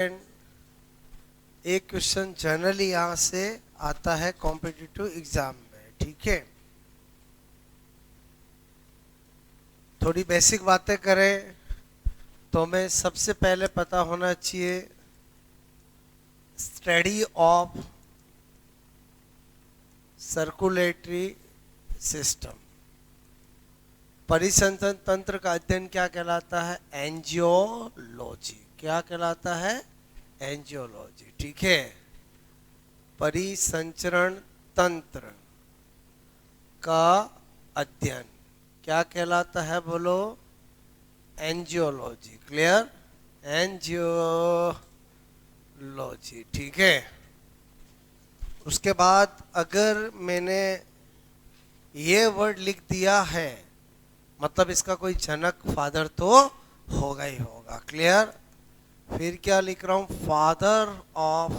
एक question generally यहाँ से आता है कॉम्पिटिटिव एग्जाम में, ठीक है। थोड़ी बेसिक बातें करें तो हमें सबसे पहले पता होना चाहिए स्टडी ऑफ सर्कुलेटरी सिस्टम। परिसंचरण तंत्र का अध्ययन क्या कहलाता है? एंजियोलॉजी। क्या कहलाता है? एंजियोलॉजी, ठीक है। परिसंचरण तंत्र का अध्ययन क्या कहलाता है? बोलो, एंजियोलॉजी। क्लियर? एंजियोलॉजी, ठीक है। उसके बाद अगर मैंने ये वर्ड लिख दिया है मतलब इसका कोई जनक फादर तो होगा ही होगा। क्लियर? फिर क्या लिख रहा हूं? Father of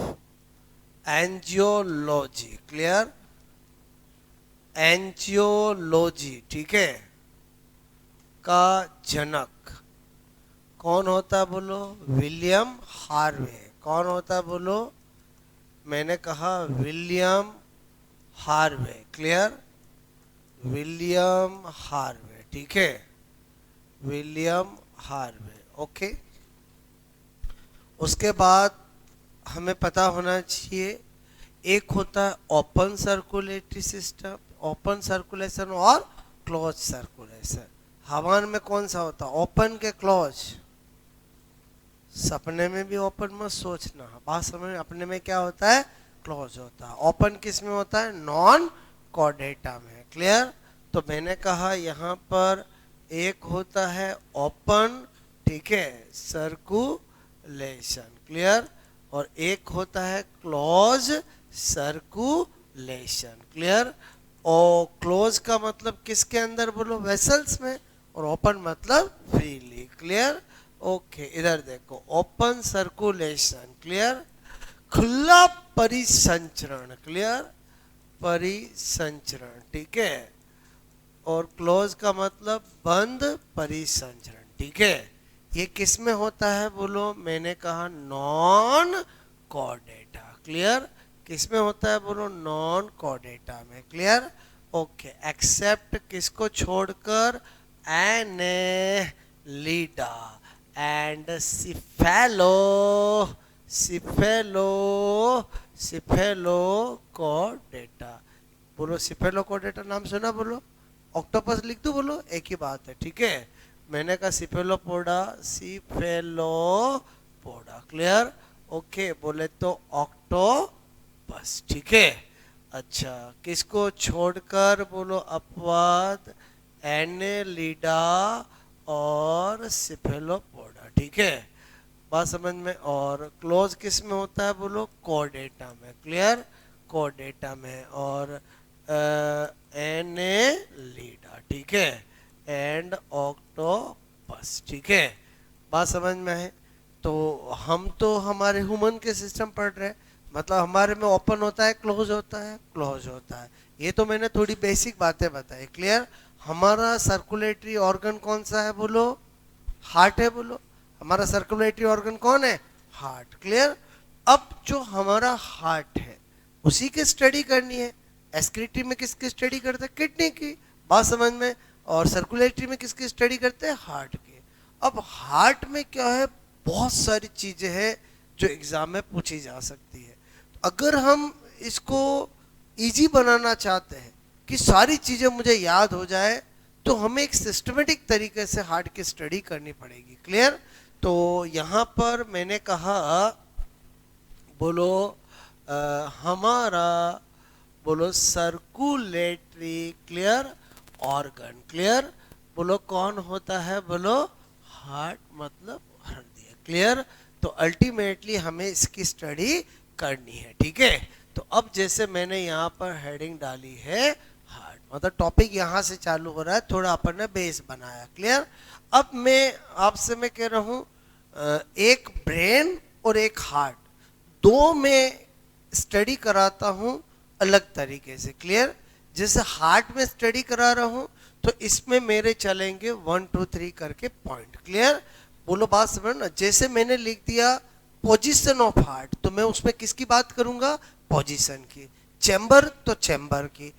angiology. Clear? Angiology, ठीक है, का जनक कौन होता है? बोलो, विलियम हार्वे। कौन होता है? बोलो, मैंने कहा William Harvey. Clear? William Harvey, ठीक है, विलियम हार्वे। ओके। उसके बाद हमें पता होना चाहिए एक होता है open circulatory system, open circulation और क्लोज सर्कुलेशन। हवा में कौन सा होता है? ओपन के क्लोज? सपने में भी ओपन मत सोचना, बात समझ। अपने में क्या होता है? क्लोज होता है। ओपन किस में होता है? नॉन कॉर्डेटा में। क्लियर? तो मैंने कहा यहाँ पर एक होता है ओपन, ठीक है, सर्कुलेशन। क्लियर? और एक होता है क्लोज सर्कुलेशन। क्लियर? और क्लोज का मतलब किसके अंदर? बोलो, वेसल्स में। और ओपन मतलब फ्रीली। क्लियर? ओके, इधर देखो, ओपन सर्कुलेशन। क्लियर? खुला परिसंचरण। क्लियर? परिसंचरण, ठीक है। और क्लोज का मतलब बंद परिसंचरण, ठीक है। ये किस में होता है? बोलो, मैंने कहा नॉन कॉर्डेटा। क्लियर? किस में होता है? बोलो, नॉन कॉर्डेटा में। क्लियर? ओके। एक्सेप्ट किसको छोड़कर? Annelida and cephalo cephalo cephalochordata. बोलो, सिफेलोकॉर्डेटा नाम सुना? बोलो, ऑक्टोपस लिख दो? बोलो, एक ही बात है, ठीक है। मैंने कहा सिफेलोपोडा, सिफेलोपोडा। क्लियर? ओके। बोले तो ऑक्टोपस, ठीक है। अच्छा, किसको छोड़कर? बोलो, अपवाद, एनेलिडा और सिफेलोपोडा, ठीक है। बात समझ में? और क्लोज किस में होता है? बोलो, कॉर्डेटा में। क्लियर? कॉर्डेटा में। और एनेलिडा, ठीक है, एंड ऑक्टोपस, ठीक है। बात समझ में है? तो हम तो हमारे ह्यूमन के सिस्टम पढ़ रहे हैं, मतलब हमारे में ओपन होता है, क्लोज होता है, क्लोज होता है। ये तो मैंने थोड़ी बेसिक बातें बताई। क्लियर? हमारा सर्कुलेटरी ऑर्गन कौन सा है? बोलो, हार्ट है। बोलो, हमारा सर्कुलेटरी ऑर्गन कौन है? हार्ट। क्लियर? अब जो हमारा हार्ट है उसी की स्टडी करनी है। एक्सक्रीटरी में किसकी स्टडी करते हैं? किडनी की। बात समझ में? और सर्कुलेटरी में किसकी स्टडी करते हैं? हार्ट की। अब हार्ट में क्या है? बहुत सारी चीजें हैं जो एग्जाम में पूछी जा सकती है। तो अगर हम इसको इजी बनाना चाहते हैं कि सारी चीजें मुझे याद हो जाए, तो हमें एक सिस्टमेटिक तरीके से हार्ट की स्टडी करनी पड़ेगी। क्लियर? तो यहाँ पर मैंने कहा, बोलो, हमारा, बोलो, सर्कुलेटरी, क्लियर, ऑर्गन। क्लियर? बोलो, कौन होता है? बोलो, हार्ट, मतलब हृदय। क्लियर? तो अल्टीमेटली हमें इसकी स्टडी करनी है, ठीक है। तो अब जैसे मैंने यहाँ पर हेडिंग डाली है हार्ट, मतलब टॉपिक यहाँ से चालू हो रहा है, थोड़ा अपन ने बेस बनाया। क्लियर? अब मैं आपसे मैं कह रहा हूँ एक ब्रेन और एक हार्ट, दो में स्टडी कराता हूँ अलग तरीके से। क्लियर? जैसे हार्ट में स्टडी करा रहा हूँ तो इसमें मेरे चलेंगे 1 2 3 करके पॉइंट। क्लियर? बोलो, बात समझ ना। जैसे मैंने लिख दिया पोजीशन ऑफ हार्ट, तो मैं उसमें किसकी बात करूंगा, पोजीशन की। चैम्बर तो चैम्बर की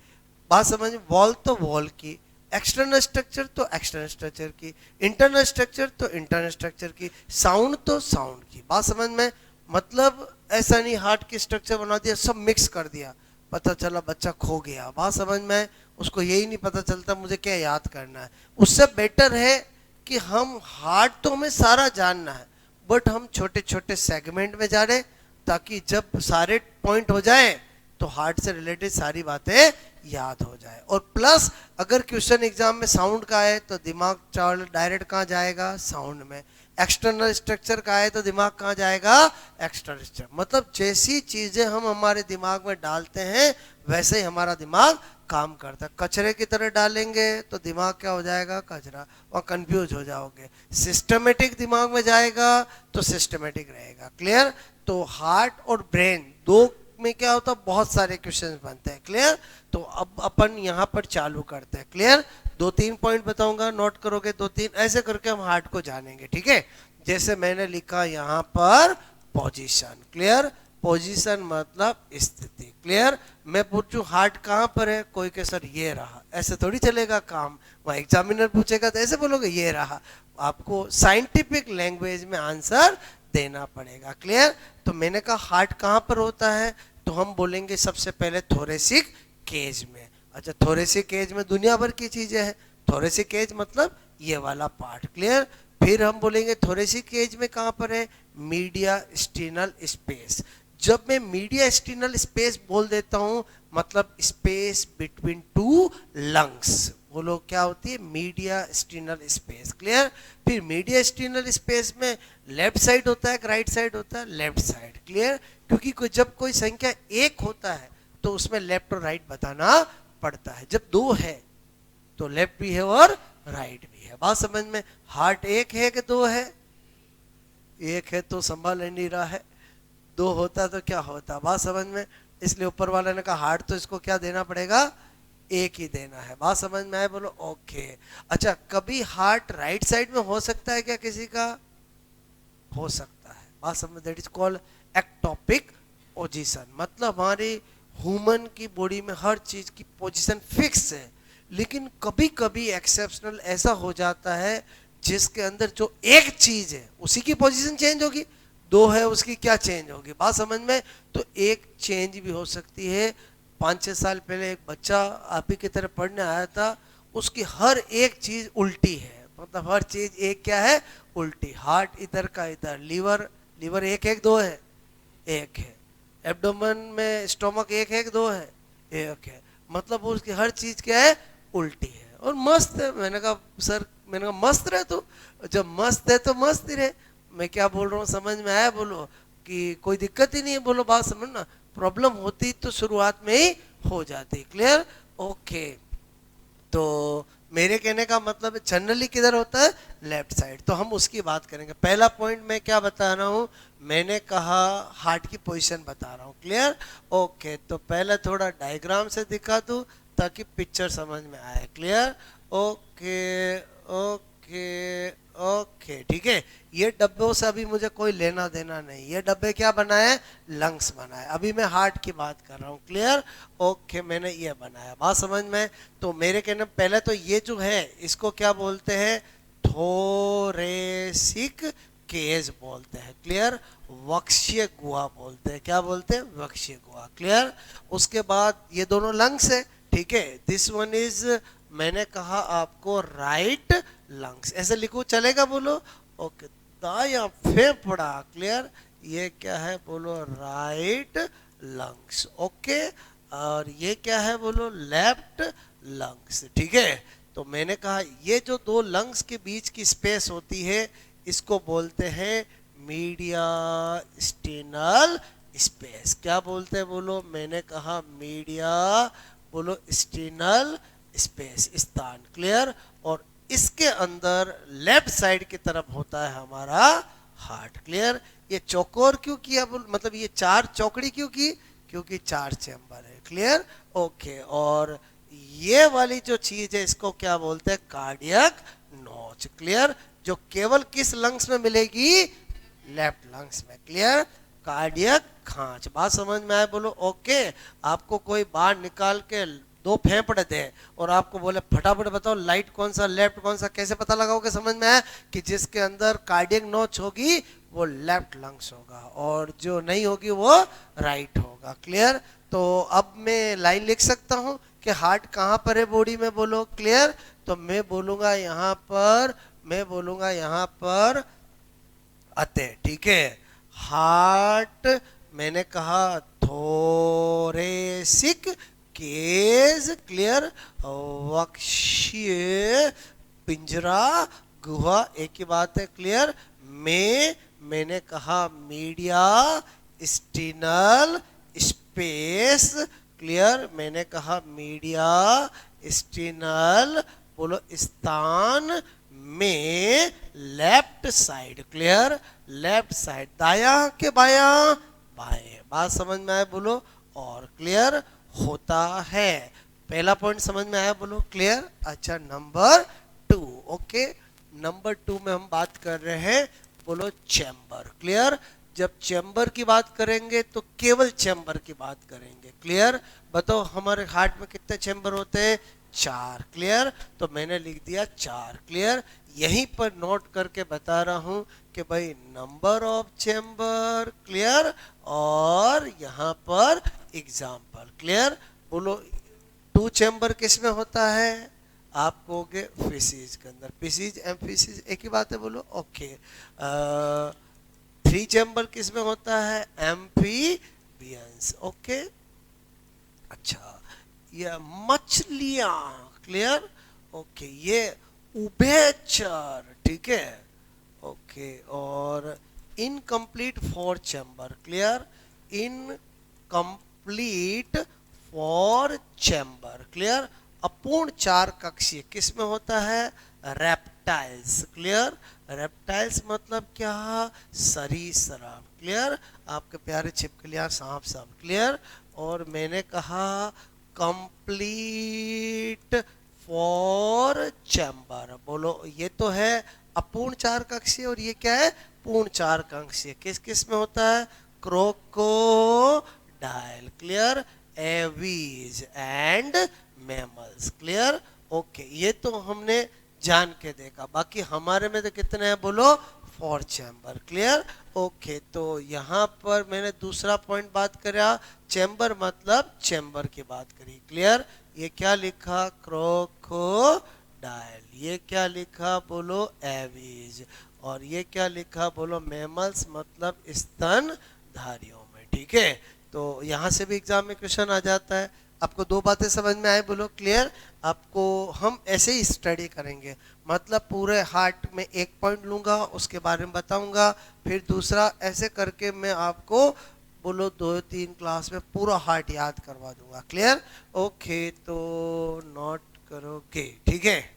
बात समझ, वॉल तो वॉल की, एक्सटर्नल स्ट्रक्चर तो एक्सटर्नल स्ट्रक्चर की, इंटरनल स्ट्रक्चर तो इंटरनल स्ट्रक्चर की, साउंड तो साउंड की। बात समझ में, मतलब ऐसा नहीं हार्ट की स्ट्रक्चर बना दिया सब मिक्स कर दिया, पता चला बच्चा खो गया। बात समझ में, उसको यही नहीं पता चलता मुझे क्या याद करना है। उससे बेटर है कि हम हार्ट तो हमें सारा जानना है, बट हम छोटे छोटे सेगमेंट में जा रहे, ताकि जब सारे पॉइंट हो जाए तो हार्ट से रिलेटेड सारी बातें याद हो जाए। और प्लस अगर क्वेश्चन एग्जाम में साउंड का है तो दिमाग चावल डायरेक्ट कहाँ जाएगा, साउंड में। एक्सटर्नल स्ट्रक्चर का है तो दिमाग कहाँ जाएगा, एक्सटर्नल स्ट्रक्चर। मतलब जैसी चीजें हम हमारे दिमाग में डालते हैं वैसे ही हमारा दिमाग काम करता है। कचरे की तरह डालेंगे तो दिमाग क्या हो जाएगा, कचरा, और कंफ्यूज हो जाओगे। सिस्टमेटिक दिमाग में जाएगा तो सिस्टमेटिक रहेगा। क्लियर। तो हार्ट और ब्रेन दो में क्या होता है, बहुत सारे क्वेश्चंस बनते हैं। क्लियर। तो अब अपन यहाँ पर चालू करते हैं। क्लियर। 2-3 पॉइंट बताऊंगा, नोट करोगे 2-3, ऐसे करके हम हार्ट को जानेंगे। ठीक है। जैसे मैंने लिखा यहाँ पर पोजीशन। क्लियर। पोजीशन मतलब स्थिति। क्लियर। मैं पूछूं हार्ट कहाँ पर है, कोई के सर ये रहा, ऐसे थोड़ी चलेगा काम। वहाँ एग्जामिनर पूछेगा तो ऐसे बोलोगे ये रहा, आपको साइंटिफिक लैंग्वेज में आंसर देना पड़ेगा। क्लियर। तो मैंने कहा हार्ट कहाँ पर होता है, तो हम बोलेंगे सबसे पहले थोरेसिक केज में। अच्छा, थोरेसिक केज में दुनिया भर की चीजें हैं। थोरेसिक केज मतलब ये वाला पार्ट। क्लियर। फिर हम बोलेंगे थोरेसिक केज में कहाँ पर है, मीडिया स्टीनल स्पेस। जब मैं मीडिया स्टीनल स्पेस बोल देता हूं मतलब स्पेस बिटवीन टू लंग्स, बोलो क्या होती है, मीडिया स्टीनल स्पेस। क्लियर। फिर मीडिया स्टीनल स्पेस में लेफ्ट साइड होता है, राइट साइड होता है, लेफ्ट साइड। क्लियर। क्योंकि जब कोई संख्या एक होता है तो उसमें लेफ्ट और राइट बताना पड़ता है। जब दो है तो लेफ्ट भी है और राइट भी है। बात समझ में। हार्ट एक है कि दो है, एक है तो संभाल नहीं रहा है, दो होता तो क्या होता। बात समझ में। इसलिए ऊपर वाले ने कहा हार्ट तो इसको क्या देना पड़ेगा, एक ही देना है। बात समझ में आए, बोलो ओके। अच्छा, कभी हार्ट राइट साइड में हो सकता है क्या, किसी का हो सकता है। बात समझ, that is called ectopic position. मतलब हमारी ह्यूमन की बॉडी में हर चीज की पोजीशन फिक्स है, लेकिन कभी कभी एक्सेप्शनल ऐसा हो जाता है जिसके अंदर जो एक चीज है उसी की पोजीशन चेंज होगी, दो है उसकी क्या चेंज होगी। बात समझ में। तो एक चेंज भी हो सकती है। 5-6 साल पहले एक बच्चा आप ही की तरह पढ़ने आया था, उसकी हर एक चीज उल्टी है, मतलब हर चीज एक क्या है, उल्टी। हार्ट इधर का इधर, लीवर लीवर एक है दो है, एक है। एब्डोमेन में स्टोमक एक है दो है, एक है। मतलब उसकी हर चीज क्या है, उल्टी है और मस्त है। मैंने कहा सर, मैंने कहा मस्त रहे तू, जब मस्त है तो मस्त ही रहे। मैं क्या बोल रहा हूँ समझ में आया, बोलो कि कोई दिक्कत ही नहीं है, बोलो बात समझना। प्रॉब्लम होती तो शुरुआत में ही हो जाती। क्लियर। ओके। तो मेरे कहने का मतलब जनरली किधर होता है, लेफ्ट साइड। तो हम उसकी बात करेंगे। पहला पॉइंट मैं क्या बता रहा हूँ, मैंने कहा हार्ट की पोजीशन बता रहा हूँ। क्लियर। ओके। तो पहले थोड़ा डायग्राम से दिखा दूं ताकि पिक्चर समझ में आए। क्लियर। Okay okay okay. ठीक है। ये डब्बों से अभी मुझे कोई लेना देना नहीं, ये डब्बे क्या बनाए, लंग्स बनाए। अभी मैं हार्ट की बात कर रहा हूँ। क्लियर। ओके, मैंने ये बनाया। बात समझ में। तो मेरे कहने पहले तो ये जो है इसको क्या बोलते हैं, थोरेसिक केज बोलते हैं। क्लियर। वक्षीय गुहा बोलते हैं, क्या बोलते हैं, वक्षीय गुहा। क्लियर। उसके बाद ये दोनों लंग्स है। ठीक है। दिस वन इज, मैंने कहा आपको राइट लंग्स, ऐसे लिखो चलेगा, बोलो ओके। दायां फेफड़ा। क्लियर। ये क्या है, बोलो राइट लंग्स। ओके। और ये क्या है, बोलो लेफ्ट लंग्स। ठीक है। तो मैंने कहा ये जो दो लंग्स के बीच की स्पेस होती है इसको बोलते हैं मीडिया स्टीनल स्पेस। क्या बोलते हैं, बोलो, मैंने कहा मीडिया, बोलो स्टीनल स्पेस, स्थान। क्लियर। और इसके अंदर लेफ्ट साइड की तरफ होता है हमारा हार्ट। क्लियर। ये चौकोर क्यों किया, मतलब ये चार चौकड़ी क्यों की, क्योंकि चार चैम्बर है। क्लियर। ओके। और ये वाली जो चीज है इसको क्या बोलते हैं, कार्डियक नोच। क्लियर। जो केवल किस लंग्स में मिलेगी, लेफ्ट लंग्स में। क्लियर? कार्डियक खांच। बात समझ में आए बोलो ओके। आपको कोई बाहर निकाल के दो फेंपड़े दे और आपको बोले फटाफट बताओ लाइट कौन सा लेफ्ट कौन सा, कैसे पता लगाओगे? समझ में आया कि जिसके अंदर कार्डियक नोच होगी वो लेफ्ट लंग्स होगा और जो नहीं होगी वो राइट होगा। क्लियर? तो अब मैं लाइन लिख सकता हूं कि हार्ट कहाँ पर है बॉडी में, बोलो। क्लियर? तो मैं बोलूंगा यहाँ पर, मैं बोलूंगा यहाँ पर अते। ठीक है? हार्ट, मैंने कहा थोरेसिक केज। क्लियर? वक्षीय पिंजरा गुहा, एक ही बात है। क्लियर? मैंने कहा मीडिया स्टिनल स्पेस। क्लियर? मैंने कहा मीडिया स्टिनल, बोलो स्थान में left side. Clear? Left side, दाया के बाया? बाएं। बात समझ में आया बोलो? और क्लियर होता है। पहला पॉइंट समझ में आया बोलो? क्लियर? अच्छा, नंबर 2। ओके, नंबर 2 में हम बात कर रहे हैं बोलो चैम्बर। क्लियर? जब चैम्बर की बात करेंगे तो केवल चैम्बर की बात करेंगे। क्लियर? बताओ हमारे हार्ट में कितने चैम्बर होते हैं? 4। क्लियर? तो मैंने लिख दिया 4। क्लियर? यहीं पर नोट करके बता रहा हूं कि भाई नंबर ऑफ चैम्बर। क्लियर? और यहाँ पर एग्जाम्पल। क्लियर? बोलो 2 चैम्बर किस में होता है? आप कहोगे फिसीज के अंदर। फिसीज एम्फिसीज एक ही बात है, बोलो ओके। 3 चैम्बर किस में होता है? एम्फीबियंस। ओके, अच्छा, ये मछलियां। क्लियर? ओके, ये उभयचर। ठीक है? ओके, और incomplete 4 chamber. Clear? Incomplete 4 chamber. Clear? अपूर्ण 4 कक्षीय किस में होता है? रेप्टाइल्स। क्लियर? रेप्टाइल्स मतलब क्या? सरीसृप। क्लियर? आपके प्यारे छिपकलियां, सांप सब। क्लियर? और मैंने कहा कंप्लीट 4 चैम्बर। बोलो ये तो है अपूर्ण 4 कक्षीय और ये क्या है? पूर्ण 4 कक्षीय। किस किस में होता है? Crocodile. Clear? Aves and mammals. Clear? Okay, ये तो हमने जान के देखा। बाकी हमारे में तो कितने हैं बोलो? 4 चैम्बर। क्लियर? ओके, तो यहाँ पर मैंने दूसरा पॉइंट बात करा, चैम्बर मतलब चैम्बर की बात करी। क्लियर? ये क्या लिखा? क्रोकोडाइल। ये क्या लिखा बोलो? एवीज। और ये क्या लिखा बोलो? मैमल्स मतलब स्तनधारियों में। ठीक है? तो यहाँ से भी एग्जाम में क्वेश्चन आ जाता है। आपको 2 बातें समझ में आए बोलो? क्लियर? आपको हम ऐसे ही स्टडी करेंगे, मतलब पूरे हार्ट में एक पॉइंट लूंगा, उसके बारे में बताऊंगा, फिर दूसरा ऐसे करके मैं आपको बोलो 2-3 क्लास में पूरा हार्ट याद करवा दूंगा। क्लियर? ओके, तो नोट करोगे? ठीक है?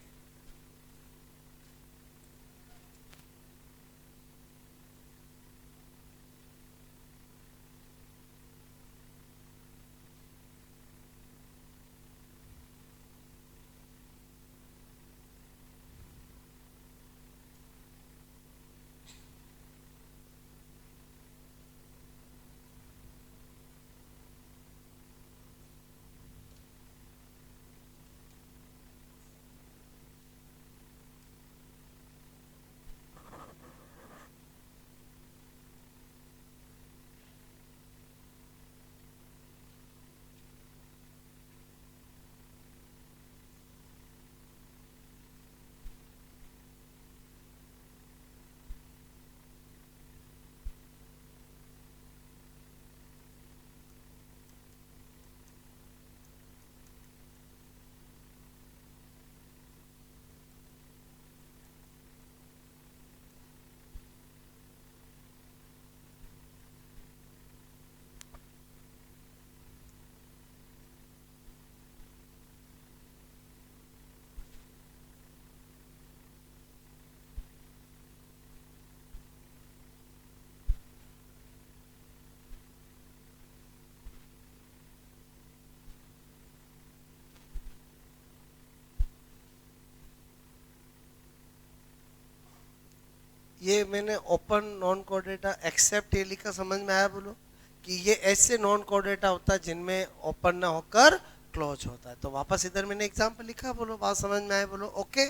ये मैंने ओपन नॉन कोडेटा एक्सेप्ट ये लिखा, समझ में आया बोलो? कि ये ऐसे नॉन कोडेटा होता है जिनमें ओपन ना होकर क्लोज होता है। तो वापस इधर मैंने एग्जांपल लिखा, बोलो बात समझ में आए बोलो? ओके,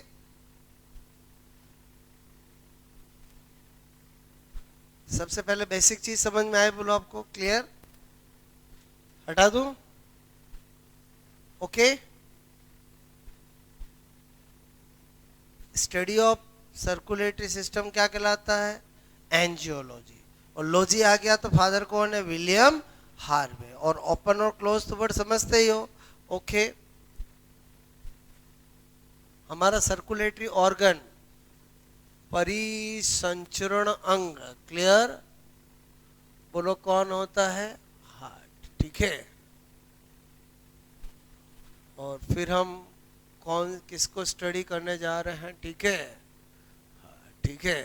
सबसे पहले बेसिक चीज समझ में आए बोलो? आपको क्लियर? हटा दूं? Okay. Study of circulatory system क्या कहलाता है? एंजियोलॉजी। और लॉजी आ गया तो फादर कौन है? William Harvey. और ओपन और क्लोज तो वर्ड समझते ही हो। ओके। हमारा सर्कुलेटरी ऑर्गन, परिसंचरण अंग, क्लियर? बोलो कौन होता है? हार्ट, ठीक है। और फिर हम कौन किसको स्टडी करने जा रहे हैं? ठीक है, ठीक है।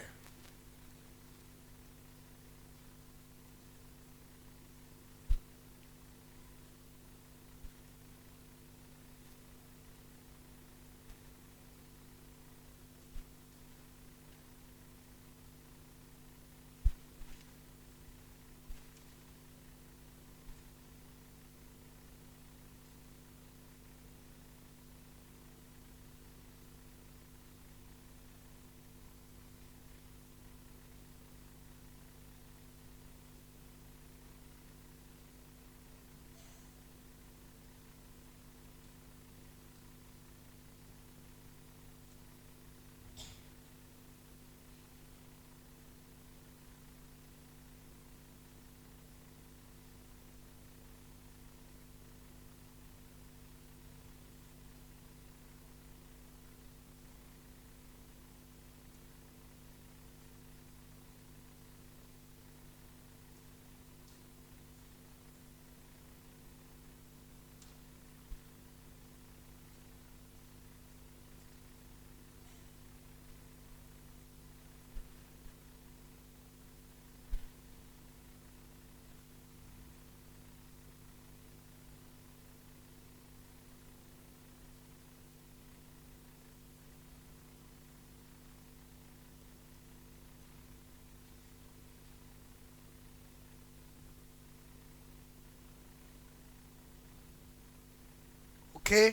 ओके।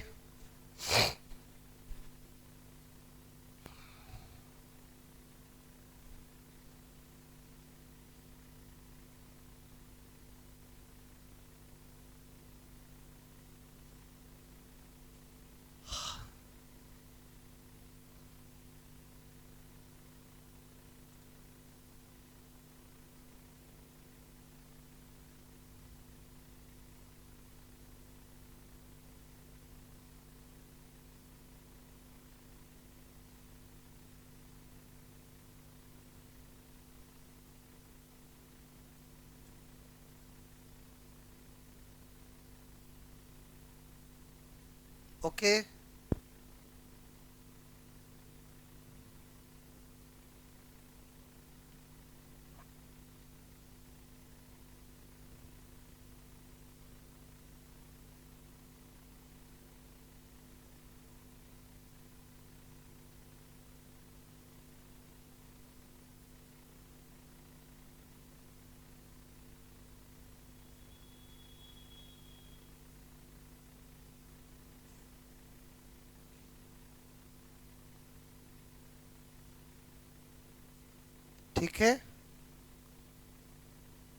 ओके, ठीक है।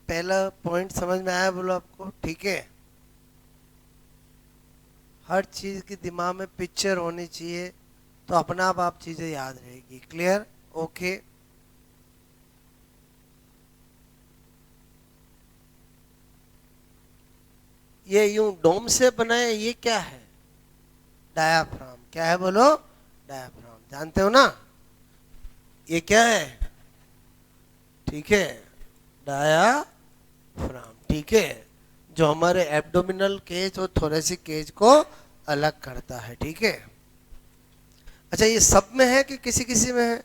पहला पॉइंट समझ में आया बोलो आपको? ठीक है। हर चीज की दिमाग में पिक्चर होनी चाहिए, तो अपना आप चीजें याद रहेगी। क्लियर? ओके। ये यूं डोम से बना है, ये क्या है? डायाफ्राम। क्या है बोलो? डायाफ्राम। जानते हो ना? ये क्या है? ठीक है, डायाफ्राम। ठीक है, जो हमारे एब्डोमिनल केज और थोरेसिक केज को अलग करता है। ठीक है। अच्छा, ये सब में है कि किसी किसी में है?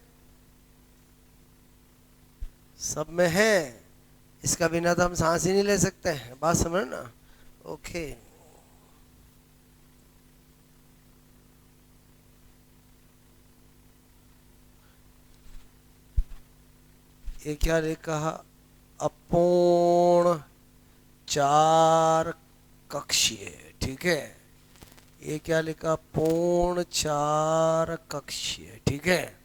सब में है। इसका बिना तो हम सांस ही नहीं ले सकते हैं। बात समझ ना? ओके। ये क्या लिखा, अपूर्ण चार कक्षीय, ठीक है। ये क्या लिखा, पूर्ण चार कक्षीय, ठीक है।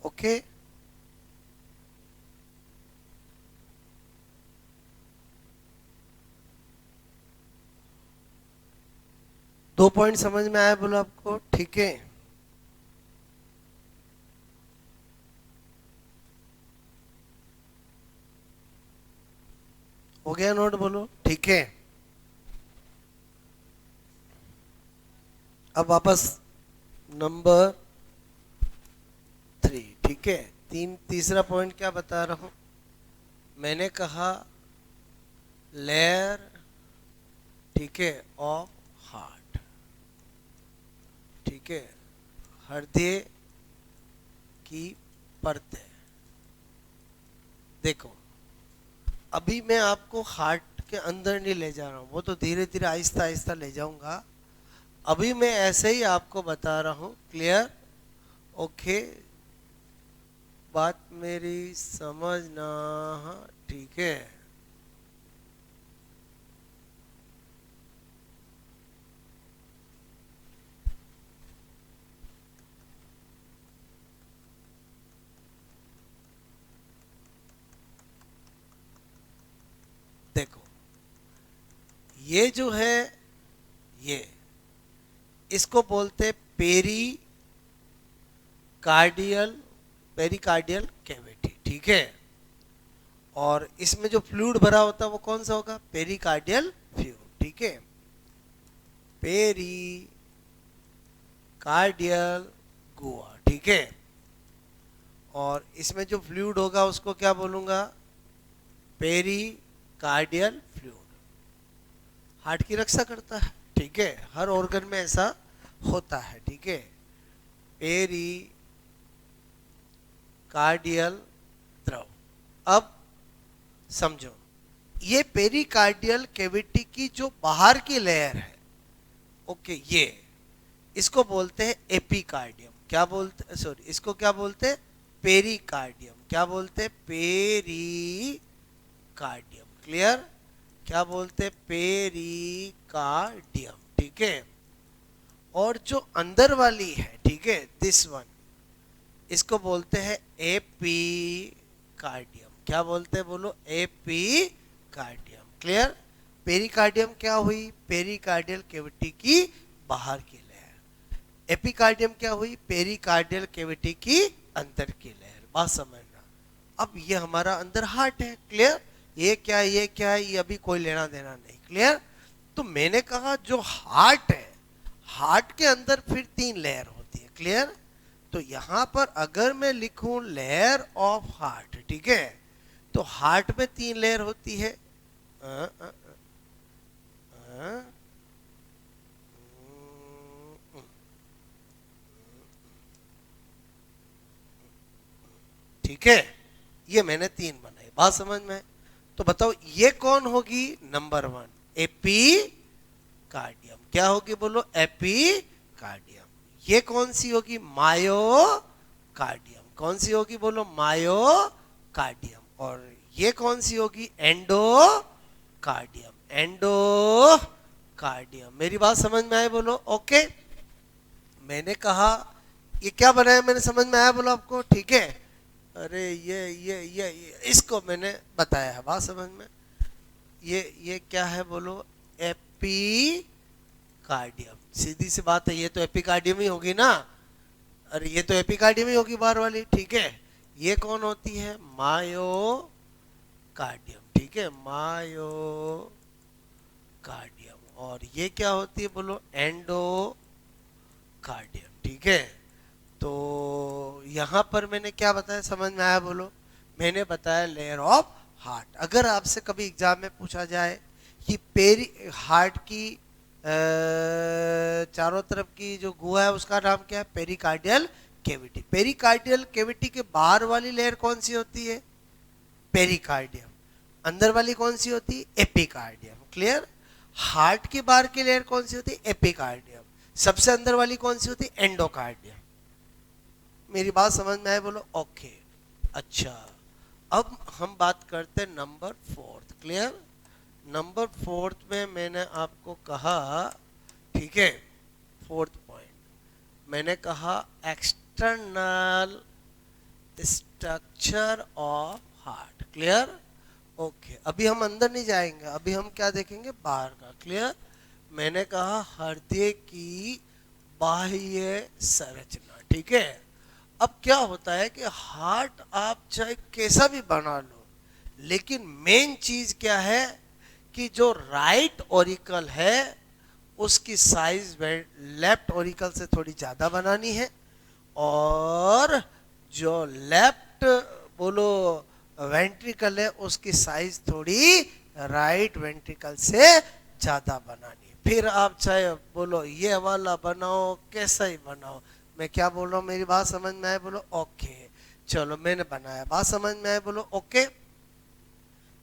ओके, दो पॉइंट समझ में आया बोलो आपको, ठीक है। हो गया नोट, बोलो ठीक है। अब वापस नंबर 3, ठीक है। तीसरा पॉइंट क्या बता रहा हूं, मैंने कहा लेयर, ठीक है, ऑफ हार्ट, ठीक है, हृदय की परतें। देखो अभी मैं आपको हार्ट के अंदर नहीं ले जा रहा हूं, वो तो धीरे धीरे आहिस्ता आहिस्ता ले जाऊंगा। अभी मैं ऐसे ही आपको बता रहा हूं, क्लियर, ओके। बात मेरी समझना, ठीक है। देखो ये जो है, ये इसको बोलते पेरी कार्डियल, पेरिकार्डियल कैविटी, ठीक है। और इसमें जो फ्लूइड भरा होता है वो कौन सा होगा, पेरिकार्डियल फ्लूइड, ठीक है। पेरी कार्डियल गोआ, ठीक है। और इसमें जो फ्लूइड होगा उसको क्या बोलूंगा, पेरी कार्डियल फ्लूइड। हार्ट की रक्षा करता है, ठीक है, हर ऑर्गन में ऐसा होता है, ठीक है। पेरी कार्डियल द्रव। अब समझो, ये पेरिकार्डियल कैविटी की जो बाहर की लेयर है, ओके, ये इसको बोलते हैं एपिकार्डियम। क्या बोलते, सॉरी, इसको क्या बोलते हैं, पेरिकार्डियम। क्या बोलते हैं, पेरिकार्डियम, क्लियर। क्या बोलते हैं, पेरिकार्डियम, ठीक है। और जो अंदर वाली है, ठीक है, दिस वन, इसको बोलते हैं एपिकार्डियम। क्या बोलते हैं, बोलो, एपिकार्डियम, क्लियर। पेरिकार्डियम क्या हुई, पेरिकार्डियल कैविटी की बाहर की लेयर। एपिकार्डियम क्या हुई, पेरिकार्डियल कैविटी की अंदर की लेयर। बात समझना। अब ये हमारा अंदर हार्ट है, क्लियर। ये क्या है, ये क्या है, ये अभी कोई लेना देना नहीं, क्लियर। तो मैंने कहा जो हार्ट है, हार्ट के अंदर फिर 3 लेयर होती है, क्लियर। तो यहां पर अगर मैं लिखूं लेयर ऑफ हार्ट, ठीक है, तो हार्ट में 3 लेयर होती है। ठीक है, ये मैंने 3 बनाई, बात समझ में। तो बताओ ये कौन होगी, नंबर 1 एपी कार्डियम। क्या होगी, बोलो, एपी कार्डियम। ये कौन सी होगी, मायो कार्डियम। कौन सी होगी, बोलो, मायो कार्डियम। और ये कौन सी होगी, एंडो कार्डियम। Endo cardium. मेरी बात समझ में आए, बोलो ओके। मैंने कहा ये क्या बनाया, मैंने समझ में आया बोलो आपको, ठीक है। अरे ये इसको मैंने बताया है, बात समझ में। ये क्या है बोलो, एपिकार्डियम। सीधी सी बात है, ये तो एपिकार्डियम ही होगी ना। अरे ये तो एपिकार्डियम ही होगी बाहर वाली, ठीक है। ये कौन होती है, मायोकार्डियम, ठीक है, मायोकार्डियम। और ये क्या होती है बोलो, एंडोकार्डियम, ठीक है। तो यहां पर मैंने क्या बताया, समझ में आया बोलो। मैंने बताया लेयर ऑफ हार्ट। अगर आपसे कभी एग्जाम में पूछा जाए कि पेरी हार्ट की चारों तरफ की जो गुहा है उसका नाम क्या है, पेरिकार्डियल कैविटी। पेरिकार्डियल कैविटी के बाहर वाली लेयर कौन सी होती है, पेरिकार्डियम। अंदर वाली कौन सी होती है, एपिकार्डियम। क्लियर। हार्ट के बाहर की लेयर कौन सी होती है, एपिकार्डियम। सबसे अंदर वाली कौन सी होती है, एंडोकार्डियम। मेरी बात समझ में आए बोलो, ओके। अच्छा, अब हम बात करते हैं नंबर 4। क्लियर। नंबर 4 में मैंने आपको कहा, ठीक है, 4th पॉइंट मैंने कहा external structure of heart. Clear. Okay, अभी हम अंदर नहीं जाएंगे, अभी हम क्या देखेंगे, बाहर का। क्लियर। मैंने कहा हृदय की बाह्य संरचना, ठीक है। अब क्या होता है कि हार्ट आप चाहे कैसा भी बना लो, लेकिन मेन चीज क्या है कि जो राइट ऑरिकल है उसकी साइज लेफ्ट ऑरिकल से थोड़ी ज्यादा बनानी है, और जो लेफ्ट बोलो वेंट्रिकल है उसकी साइज थोड़ी राइट वेंट्रिकल से ज्यादा बनानी है। फिर आप चाहे बोलो ये वाला बनाओ, कैसा ही बनाओ, मैं क्या बोल रहा हूँ, मेरी बात समझ में आए बोलो, ओके। चलो मैंने बनाया, बात समझ में आए बोलो, ओके।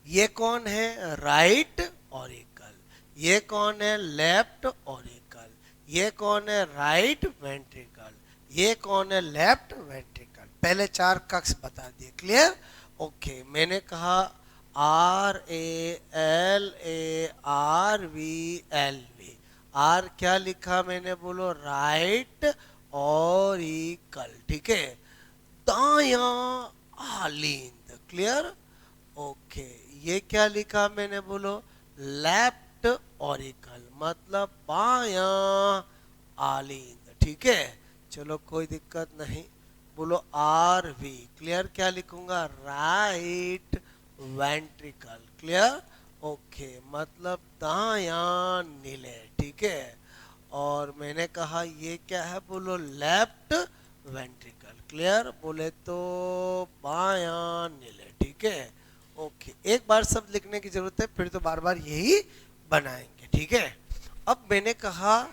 ये कौन है, राइट ऑरिकल। ये कौन है, लेफ्ट ऑरिकल। ये कौन है, राइट वेंट्रिकल। ये कौन है, लेफ्ट वेंट्रिकल। पहले 4 कक्ष बता दिए। क्लियर। ओके, मैंने कहा RALARVLV। आर क्या लिखा मैंने बोलो, राइट ऑरिकल, ठीक है, दाया आलिंद। क्लियर। ओके, ये क्या लिखा मैंने बोलो, लेफ्ट ऑरिकल, मतलब बाया आलिंद, ठीक है। चलो कोई दिक्कत नहीं, बोलो RV। क्लियर। क्या लिखूंगा, राइट वेंट्रिकल। क्लियर। ओके, मतलब दाया नीले, ठीक है। और मैंने कहा ये क्या है बोलो, लेफ्ट वेंट्रिकल। क्लियर। बोले तो बाया नीले, ठीक है। ओके, एक बार सब लिखने की जरूरत है, फिर तो बार बार यही बनाएंगे, ठीक है। अब मैंने कहा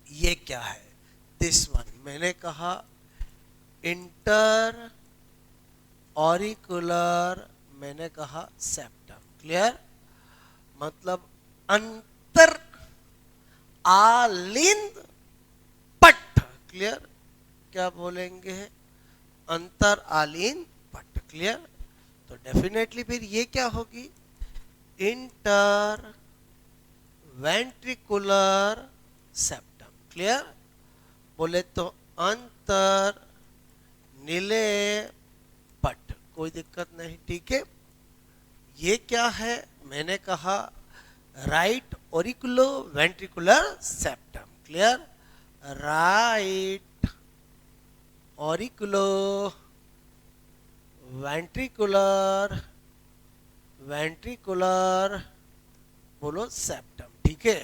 ये क्या है, दिस वन। मैंने कहा इंटर ऑरिकुलर, मैंने कहा सेप्टम। क्लियर। मतलब अंतर आलिंद पट। क्लियर। क्या बोलेंगे, अंतर आलिंद पट। क्लियर। तो डेफिनेटली फिर ये क्या होगी, इंटर वेंट्रिकुलर सेप्टम। क्लियर। बोले तो अंतर नीले पट, कोई दिक्कत नहीं, ठीक है। ये क्या है, मैंने कहा right auriculo ventricular septum. Clear. Right auriculo ventricular बोलो सेप्टम, ठीक है।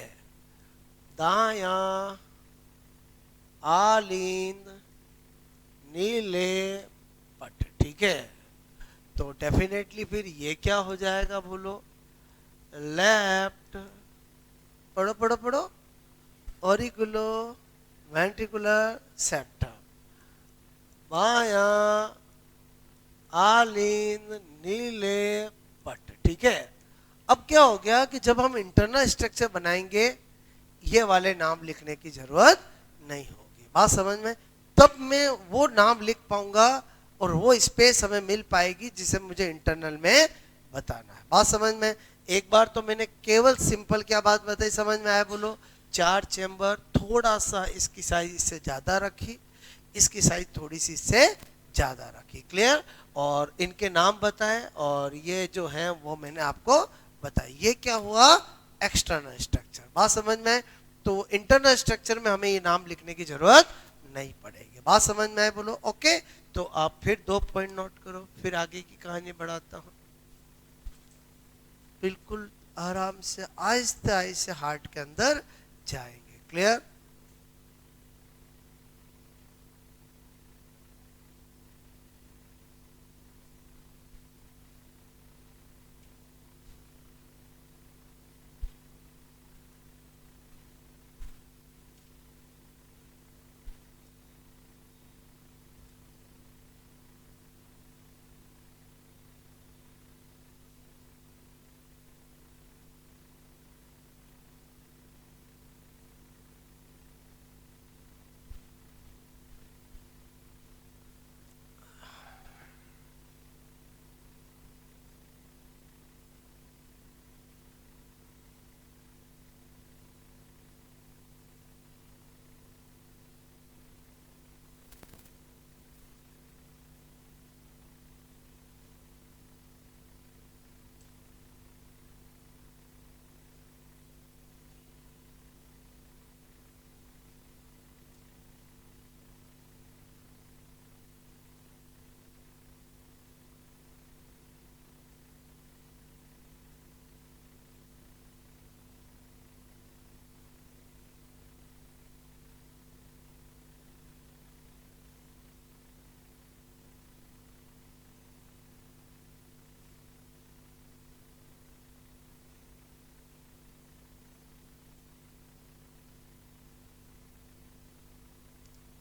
दाया आलिंद नीले पट, ठीक है। तो डेफिनेटली फिर ये क्या हो जाएगा बोलो, लेफ्ट, पढ़ो पढ़ो पढ़ो, ऑरिकुलो वेंट्रिकुलर सेप्टम, बाया आलिंद नीले पट, ठीक है। अब क्या हो गया कि जब हम इंटरनल स्ट्रक्चर बनाएंगे ये वाले नाम लिखने की जरूरत नहीं होगी, बात समझ में। तब मैं वो नाम लिख पाऊंगा और वो स्पेस हमें मिल पाएगी जिसे मुझे इंटरनल में बताना है, बात समझ में। एक बार तो मैंने केवल सिंपल क्या बात बताई, समझ में आया बोलो, 4 चेंबर थोड़ा सा इसकी साइज इससे ज़्यादा रखी, इसकी साइज थोड़ी सी इससे ज़्यादा रखी। क्लियर? और इनके नाम बताए और ये जो है वो मैंने आपको बताया। ये क्या हुआ? External structure. बात समझ में? तो इंटरनल स्ट्रक्चर में हमें ये नाम लिखने की जरूरत नहीं पड़ेगी। बात समझ में आए? बोलो ओके। तो आप फिर 2 पॉइंट नोट करो, फिर आगे की कहानी बढ़ाता हूँ। बिल्कुल आराम से आहिस्ते आहिस्ते हार्ट के अंदर जाएंगे। क्लियर?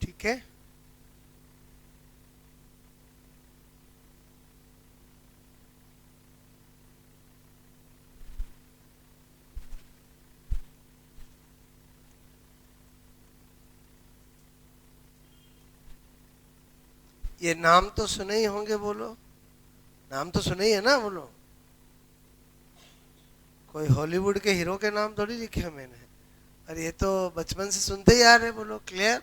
ठीक है। ये नाम तो सुने ही होंगे, बोलो। नाम तो सुने ही है ना, बोलो। कोई हॉलीवुड के हीरो के नाम थोड़ी लिखे हैं मैंने। अरे ये तो बचपन से सुनते ही आ रहे। बोलो क्लियर?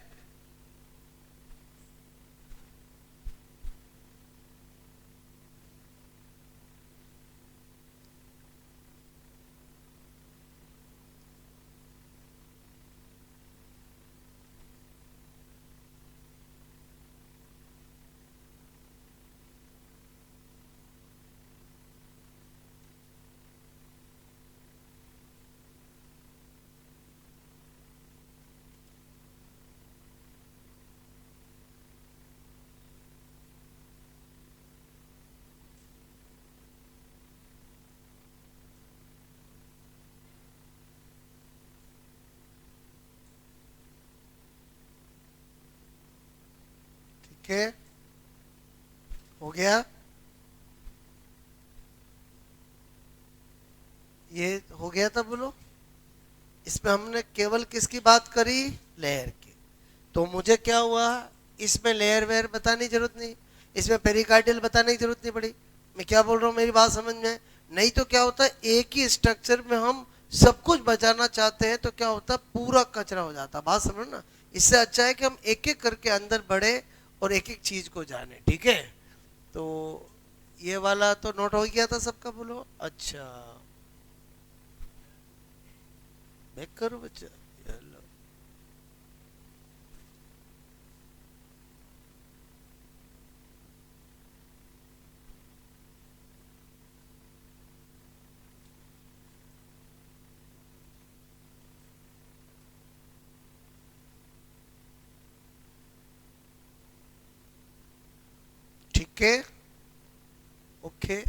ठीक है, हो गया। ये हो गया था, बोलो। इसमें हमने केवल किसकी बात करी? लेयर की। तो मुझे क्या हुआ? इसमें लेयर वेयर बताने की जरूरत नहीं, इसमें पेरिकार्डियल बताने की जरूरत नहीं पड़ी। मैं क्या बोल रहा हूँ, मेरी बात समझ में? नहीं तो क्या होता है, एक ही स्ट्रक्चर में हम सब कुछ बचाना चाहते हैं तो क्या होता है, पूरा कचरा हो जाता। बात समझ ना? इससे अच्छा है कि हम एक एक करके अंदर बढ़े और एक एक चीज को जाने। ठीक है? तो ये वाला तो नोट हो गया था सबका, बोलो। अच्छा, बैक करो बच्चा। चलो, ठीक है, ओके।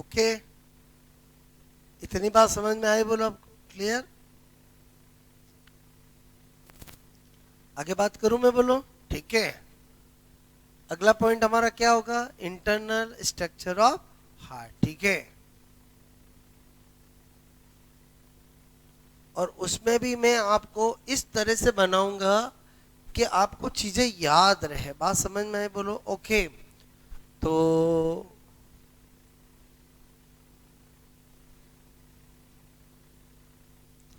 ओके, इतनी बात समझ में आई? बोलो आपको क्लियर? आगे बात करूं मैं? बोलो ठीक है। अगला पॉइंट हमारा क्या होगा? इंटरनल स्ट्रक्चर ऑफ हार्ट, ठीक है। और उसमें भी मैं आपको इस तरह से बनाऊंगा कि आपको चीजें याद रहे। बात समझ में आए? बोलो ओके। तो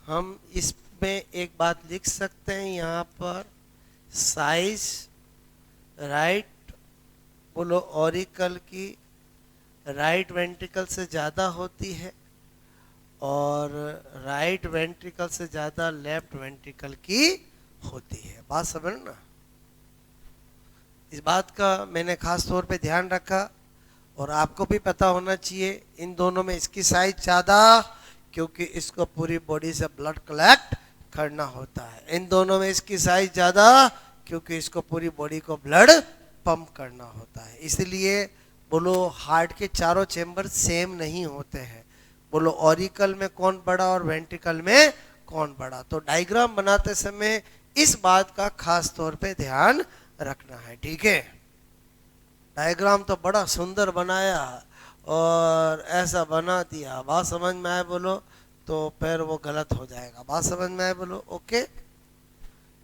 हम इसमें एक बात लिख सकते हैं यहाँ पर, साइज राइट, बोलो ऑरिकल की राइट वेंट्रिकल से ज़्यादा होती है और राइट वेंट्रिकल से ज़्यादा लेफ्ट वेंट्रिकल की होती है। बात समझना, इस बात का मैंने खास तौर पे ध्यान रखा और आपको भी पता होना चाहिए। इन दोनों में इसकी साइज ज़्यादा, क्योंकि इसको पूरी बॉडी से ब्लड कलेक्ट करना होता है। इन दोनों में इसकी साइज ज़्यादा, क्योंकि इसको पूरी बॉडी को ब्लड पंप करना होता है। इसलिए बोलो हार्ट के चारों चेंबर सेम नहीं होते हैं। बोलो ऑरिकल में कौन बड़ा और वेंट्रिकल में कौन बड़ा। तो डायग्राम बनाते समय इस बात का खास तौर पे ध्यान रखना है, ठीक है। डायग्राम तो बड़ा सुंदर बनाया और ऐसा बना दिया, बात समझ में आए? बोलो तो फिर वो गलत हो जाएगा। बात समझ में आए? बोलो ओके।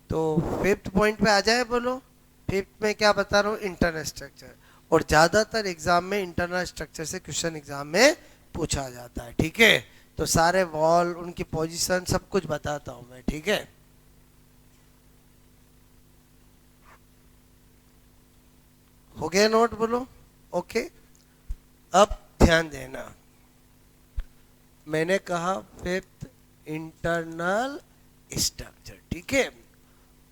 तो फिफ्थ पॉइंट पे आ जाए। बोलो फिफ्थ में क्या बता रहा हूँ? Internal structure. और ज्यादातर एग्जाम में इंटरनल स्ट्रक्चर से क्वेश्चन एग्जाम में पूछा जाता है, ठीक है। तो सारे वॉल, उनकी पोजीशन, सब कुछ बताता हूं मैं, ठीक है। हो गया नोट? बोलो ओके। अब ध्यान देना, मैंने कहा फिफ्थ इंटरनल स्ट्रक्चर, ठीक है।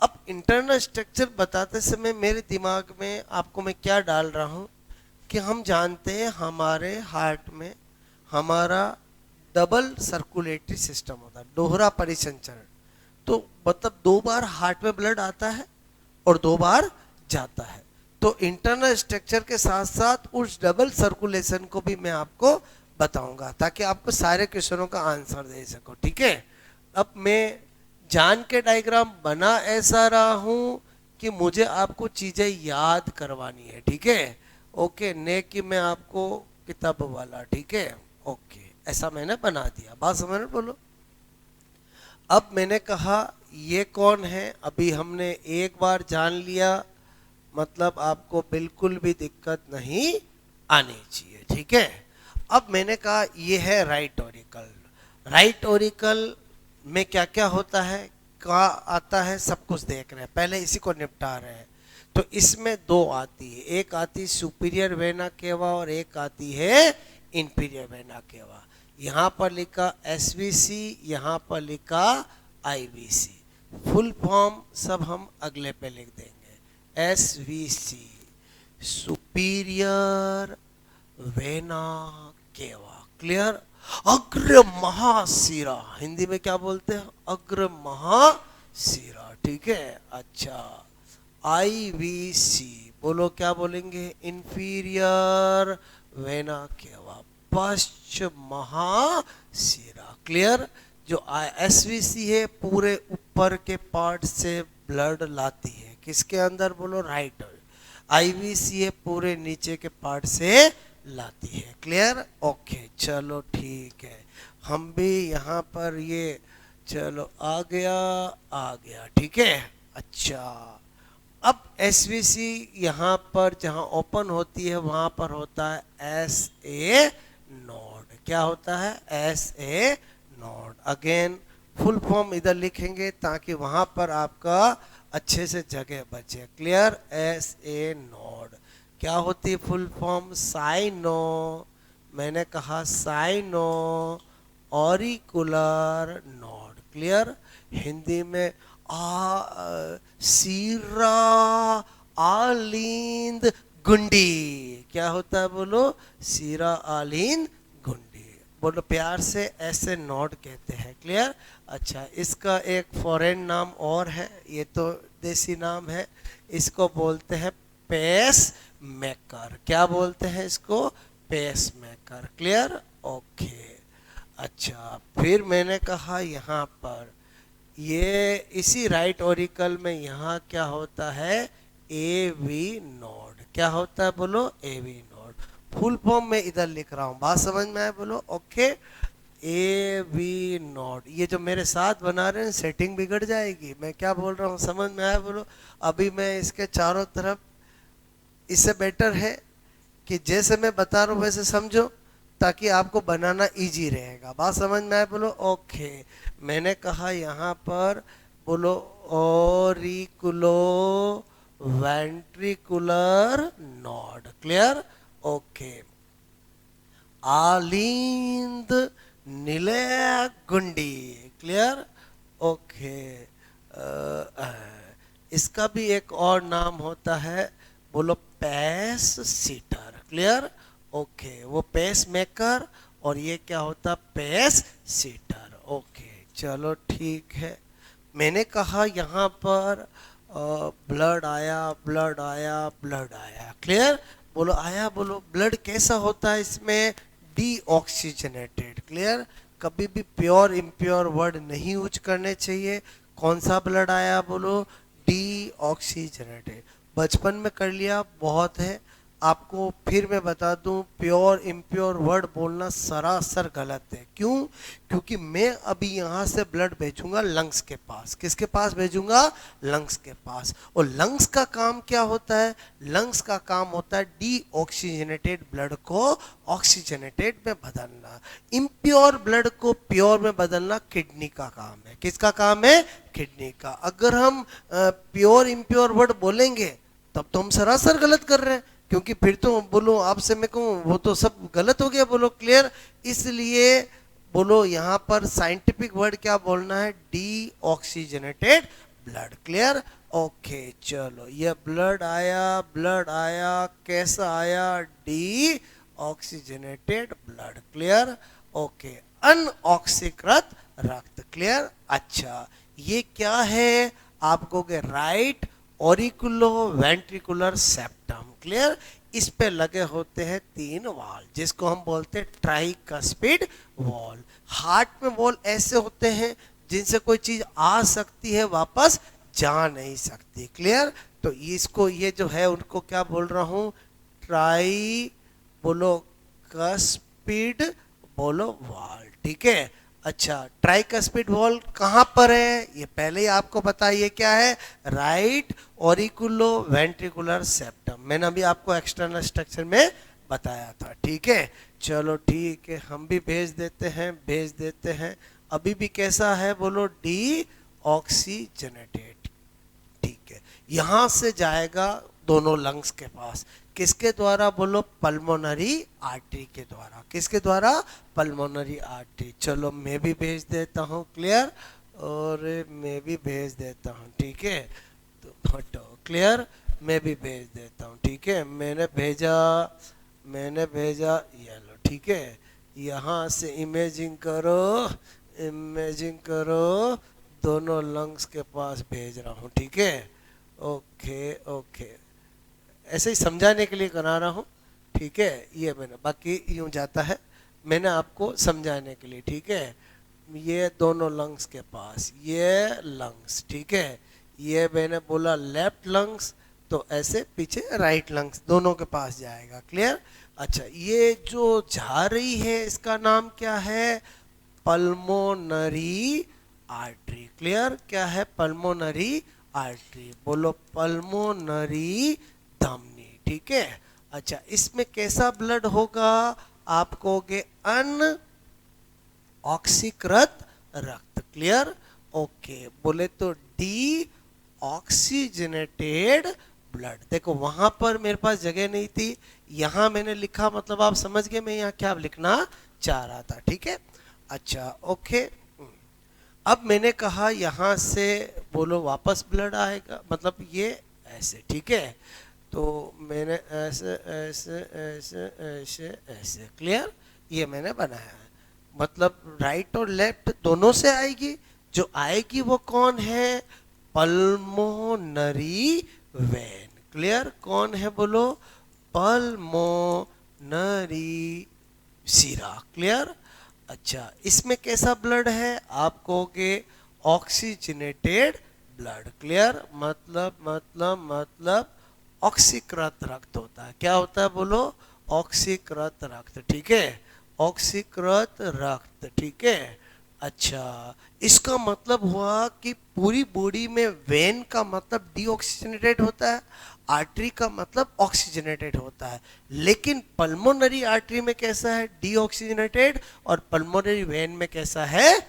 अब इंटरनल स्ट्रक्चर बताते समय मेरे दिमाग में आपको मैं क्या डाल रहा हूं कि हम जानते हैं हमारे हार्ट में हमारा डबल सर्कुलेटरी सिस्टम होता है, दोहरा परिसंचरण। तो मतलब 2 बार हार्ट में ब्लड आता है और 2 बार जाता है। तो इंटरनल स्ट्रक्चर के साथ साथ उस डबल सर्कुलेशन को भी मैं आपको बताऊंगा, ताकि आपको सारे क्वेश्चनों का आंसर दे सको, ठीक है। अब मैं जान के डायग्राम बना ऐसा रहा हूं कि मुझे आपको चीजें याद करवानी है, ठीक है। ओके, ने कि मैं आपको किताब वाला, ठीक है। ओके, ऐसा मैंने बना दिया। बात समझ में? बोलो अब मैंने कहा ये कौन है, अभी हमने एक बार जान लिया, मतलब आपको बिल्कुल भी दिक्कत नहीं आनी चाहिए, ठीक है। अब मैंने कहा ये है राइट ऑरिकल। राइट ऑरिकल में क्या क्या होता है, कहाँ आता है, सब कुछ देख रहे हैं। पहले इसी को निपटा रहे हैं। तो इसमें 2 आती है, एक आती सुपीरियर वेना केवा और एक आती है इंफीरियर वेना केवा। यहाँ पर लिखा एसवीसी, यहाँ पर लिखा आईवीसी। फुल फॉर्म सब हम अगले पे लिख देंगे। SVC superior vena cava, clear. अग्र महाशिरा, हिंदी में क्या बोलते हैं? अग्र महाशिरा, ठीक है। अच्छा, आईवीसी बोलो क्या बोलेंगे? Inferior vena cava, पश्च महाशिरा, clear. जो एसवीसी है पूरे ऊपर के पार्ट से ब्लड लाती है, किसके अंदर? बोलो राइट। आईवीसी है पूरे नीचे के पार्ट से लाती है, क्लियर। ओके, चलो ठीक है, हम भी यहाँ पर ये चलो आ गया, ठीक है। अच्छा, अब एसवीसी यहाँ पर जहाँ ओपन होती है वहां पर होता है एस ए नोड। क्या होता है? S A node. Again full form इधर लिखेंगे ताकि वहां पर आपका अच्छे से जगह बचे, क्लियर। एस ए नोड क्या होती है फुल फॉर्म? साइनो, मैंने कहा sino auricular node, clear. Hindi में सीरा आलिंद गुंडी, क्या होता है? बोलो सीरा आलिंद गुंडी, बोलो प्यार से ऐसे नोड कहते हैं, क्लियर। अच्छा, इसका एक फॉरेन नाम और है, ये तो देसी नाम है, इसको बोलते हैं पेस मेकर। क्या बोलते हैं इसको? Pacemaker. क्लियर? ओके। अच्छा, फिर मैंने कहा यहाँ पर ये इसी राइट ऑरिकल में यहाँ क्या होता है, ए वी नोड। क्या होता है बोलो, A V node. Full form में इधर लिख रहा हूँ, बात समझ में आए बोलो? ओके। ए वी नोड, ये जो मेरे साथ बना रहे हैं सेटिंग बिगड़ जाएगी। मैं क्या बोल रहा हूँ समझ में आया बोलो? अभी मैं इसके चारों तरफ, इससे बेटर है कि जैसे मैं बता रहा हूँ वैसे समझो, ताकि आपको बनाना इजी रहेगा। बात समझ में आए बोलो? ओके। मैंने कहा यहाँ पर बोलो auriculo ventricular node. Clear? Okay. आलिंद निलय गुंडी। क्लियर? ओके। इसका भी एक और नाम होता है बोलो पेस सीटर। क्लियर? ओके। वो पेस मेकर और ये क्या होता, पेस सीटर। ओके, चलो ठीक है। मैंने कहा यहाँ पर ब्लड आया, ब्लड आया, ब्लड आया। क्लियर? बोलो आया, बोलो ब्लड कैसा होता है इसमें, डीऑक्सीजनेटेड। क्लियर? कभी भी प्योर इम्प्योर वर्ड नहीं यूज करने चाहिए। कौन सा ब्लड आया बोलो, डीऑक्सीजनेटेड। बचपन में कर लिया बहुत है। आपको फिर मैं बता दूं, प्योर इम्प्योर वर्ड बोलना सरासर गलत है। क्यों? क्योंकि मैं अभी यहाँ से ब्लड भेजूंगा लंग्स के पास। किसके पास भेजूंगा? लंग्स के पास। और लंग्स का काम क्या होता है? लंग्स का काम होता है डीऑक्सीजनेटेड ब्लड को ऑक्सीजनेटेड में बदलना। इम्प्योर ब्लड को प्योर में बदलना किडनी का काम है। किसका काम है? किडनी का। अगर हम प्योर इम्प्योर वर्ड बोलेंगे तब तो हम सरासर गलत कर रहे हैं, क्योंकि फिर तो बोलो आपसे मैं कहूँ वो तो सब गलत हो गया। बोलो क्लियर? इसलिए बोलो यहाँ पर साइंटिफिक वर्ड क्या बोलना है, डीऑक्सीजनेटेड ब्लड। क्लियर? ओके, चलो ये ब्लड आया, ब्लड आया, कैसा आया, डीऑक्सीजनेटेड ब्लड। क्लियर? ओके। अनऑक्सीकृत रक्त। क्लियर? अच्छा, ये क्या है? आप कहोगे right auriculo ventricular septum. Clear? इस पे लगे होते हैं 3 वॉल, जिसको हम बोलते हैं ट्राइकस्पिड वॉल। हार्ट में वॉल ऐसे होते हैं जिनसे कोई चीज आ सकती है, वापस जा नहीं सकती। क्लियर? तो इसको, ये जो है उनको क्या बोल रहा हूं, ट्राई बोलो कस्पिड बोलो वॉल। ठीक है? अच्छा, ट्राइकस्पिड वॉल कहाँ पर है? ये पहले ही आपको बताइए क्या है, राइट ऑरिकुलो वेंट्रिकुलर सेप्टम। मैंने अभी आपको एक्सटर्नल स्ट्रक्चर में बताया था। ठीक है? चलो ठीक है, हम भी भेज देते हैं, भेज देते हैं। अभी भी कैसा है बोलो, डी ऑक्सीजनेटेड। ठीक है, यहां से जाएगा दोनों लंग्स के पास। किसके द्वारा बोलो, पल्मोनरी आर्टरी के द्वारा। किसके द्वारा? Pulmonary artery. चलो मैं भी भेज देता हूँ। क्लियर? और मैं भी भेज देता हूँ। ठीक है, तो हटो। क्लियर? मैं भी भेज देता हूँ। ठीक है, मैंने भेजा, मैंने भेजा, ये लो। ठीक है, यहाँ से इमेजिंग करो, इमेजिंग करो, दोनों लंग्स के पास भेज रहा हूँ। ठीक है? ओके ओके, ऐसे ही समझाने के लिए करा रहा हूँ। ठीक है, ये मैंने, बाकी यूं जाता है, मैंने आपको समझाने के लिए। ठीक है, ये दोनों लंग्स के पास, ये लंग्स। ठीक है, ये मैंने बोला लेफ्ट लंग्स, तो ऐसे पीछे राइट लंग्स, दोनों के पास जाएगा। क्लियर? अच्छा, ये जो जा रही है इसका नाम क्या है, पल्मोनरी आर्टरी। क्लियर? क्या है? Pulmonary artery. बोलो पल्मोनरी धमनी। ठीक है? अच्छा, इसमें कैसा ब्लड होगा? आप कहोगे अन ऑक्सीकृत रक्त। क्लियर? ओके, बोले तो डी ऑक्सीजनेटेड ब्लड। देखो वहां पर मेरे पास जगह नहीं थी, यहां मैंने लिखा, मतलब आप समझ गए मैं यहाँ क्या लिखना चाह रहा था। ठीक है? अच्छा ओके, अब मैंने कहा यहां से बोलो वापस ब्लड आएगा, मतलब ये ऐसे। ठीक है, तो मैंने ऐसे ऐसे ऐसे ऐसे ऐसे। क्लियर? ये मैंने बनाया है, मतलब राइट और लेफ्ट दोनों से आएगी। जो आएगी वो कौन है? Pulmonary vein. क्लियर? कौन है बोलो? पल्मोनरी नरी सीरा। क्लियर। अच्छा, इसमें कैसा ब्लड है? आप कहोगे ऑक्सीजनेटेड ब्लड। क्लियर। मतलब ऑक्सीकृत रक्त होता है। क्या होता है बोलो? ऑक्सीकृत रक्त। ठीक है, ऑक्सीकृत रक्त। ठीक है। अच्छा, इसका मतलब हुआ कि पूरी बॉडी में वेन का मतलब डीऑक्सीजनेटेड होता है, आर्टरी का मतलब ऑक्सीजनेटेड होता है। लेकिन पल्मोनरी आर्टरी में कैसा है? डीऑक्सीजनेटेड। और पल्मोनरी वेन में कैसा है?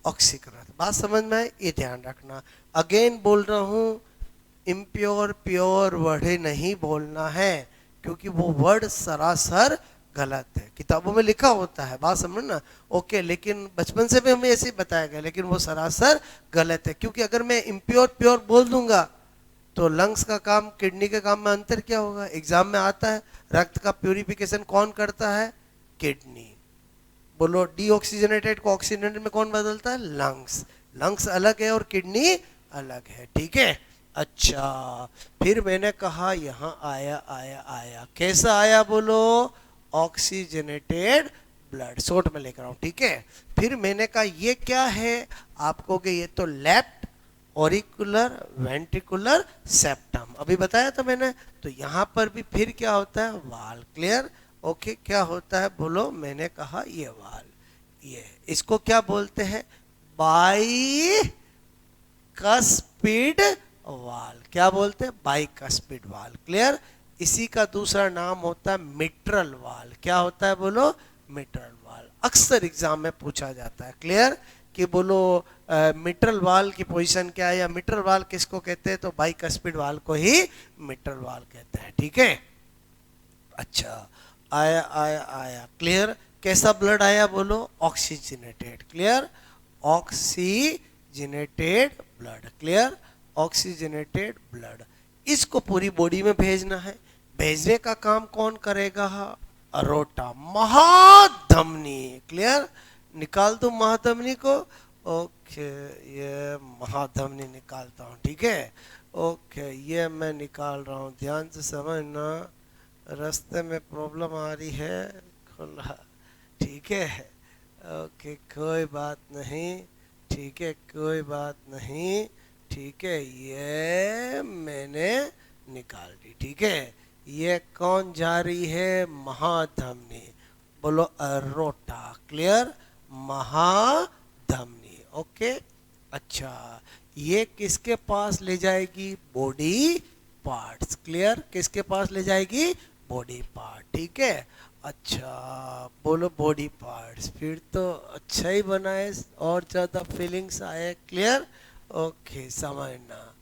ऑक्सीकृत। बात समझ में आए? ये ध्यान रखना। अगेन बोल रहा हूं, इम्प्योर प्योर वर्ड नहीं बोलना है, क्योंकि वो वर्ड सरासर गलत है, किताबों में लिखा होता है। बात समझ ना? ओके, लेकिन बचपन से भी हमें ऐसे ही बताया गया, लेकिन वो सरासर गलत है। क्योंकि अगर मैं इम्प्योर प्योर बोल दूंगा तो लंग्स का काम किडनी के काम में अंतर क्या होगा? एग्जाम में आता है, रक्त का प्यूरिफिकेशन कौन करता है? किडनी। बोलो, डीऑक्सीजनेटेड को ऑक्सीजनेटेड में कौन बदलता है? लंग्स। लंग्स अलग है और किडनी अलग है। ठीक है। अच्छा, फिर मैंने कहा यहाँ आया आया आया, कैसा आया बोलो? Oxygenated blood. शॉर्ट में लेकर आऊं। ठीक है। फिर मैंने कहा ये क्या है? आपको कि ये तो लेफ्ट ऑरिकुलर वेंट्रिकुलर सेप्टम, अभी बताया था मैंने। तो यहाँ पर भी फिर क्या होता है? वाल। क्लियर। ओके, क्या होता है बोलो? मैंने कहा ये वाल, ये इसको क्या बोलते हैं? बाई कस्पिड वाल। क्या बोलते हैं? बाई कस्पिड वाल। क्लियर। इसी का दूसरा नाम होता है मिट्रल वाल। क्या होता है बोलो? मिट्रल वाल। अक्सर एग्जाम में पूछा जाता है। क्लियर। कि बोलो मिट्रल वाल की पोजीशन क्या है, या मिट्रल वाल किसको कहते हैं? तो बाई कस्पिड वाल को ही मिट्रल वाल कहते हैं। ठीक है। अच्छा, आया आया आया। क्लियर। कैसा ब्लड आया बोलो? Oxygenated. Clear. Oxygenated blood. Clear. Oxygenated blood. इसको पूरी बॉडी में भेजना है। भेजने का काम कौन करेगा? अरोटा, महाधमनी। क्लियर। निकाल दो महाधमनी को। ओके, ये महाधमनी निकालता हूँ। ठीक है। ओके, ये मैं निकाल रहा हूँ, ध्यान से समझना। रास्ते में प्रॉब्लम आ रही है, खुला। ठीक है। ओके, कोई बात नहीं। ठीक है, कोई बात नहीं। ठीक है, ये मैंने निकाल दी। ठीक है। ये कौन जा रही है? महाधमनी। बोलो अरोटा। क्लियर। महाधमनी। ओके। अच्छा, ये किसके पास ले जाएगी? Body parts. क्लियर। किसके पास ले जाएगी? Body part. ठीक है। अच्छा, बोलो बॉडी पार्ट्स। फिर तो अच्छा ही बनाए, और ज्यादा फीलिंग्स आए। क्लियर। ओके, समझना।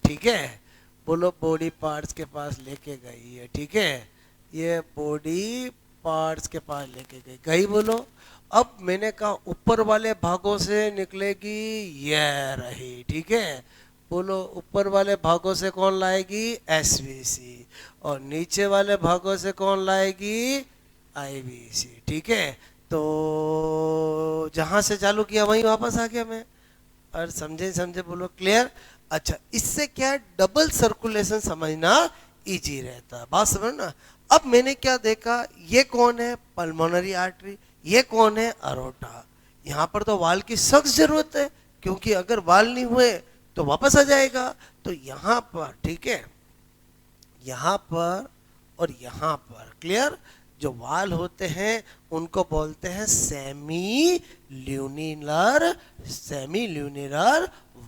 ठीक है। बोलो बॉडी पार्ट्स के पास लेके गई है। ठीक है, ये बॉडी पार्ट्स के पास लेके गई बोलो। अब मैंने कहा ऊपर वाले भागों से निकलेगी, ये रही। ठीक है। बोलो ऊपर वाले भागों से कौन लाएगी? एसवीसी। और नीचे वाले भागों से कौन लाएगी? आईवीसी। ठीक है। तो जहां से चालू किया वहीं वापस आ गया मैं। और समझे समझे बोलो? क्लियर। अच्छा, इससे क्या है? डबल सर्कुलेशन समझना इजी रहता है। बात समझना। अब मैंने क्या देखा? ये कौन है? Pulmonary artery. ये कौन है? अरोटा। यहाँ पर तो वाल की सख्त जरूरत है, क्योंकि अगर वाल नहीं हुए तो वापस आ जाएगा। तो यहाँ पर, ठीक है, यहाँ पर और यहाँ पर, क्लियर, जो वाल होते हैं उनको बोलते हैं सेमी ल्यूनिलर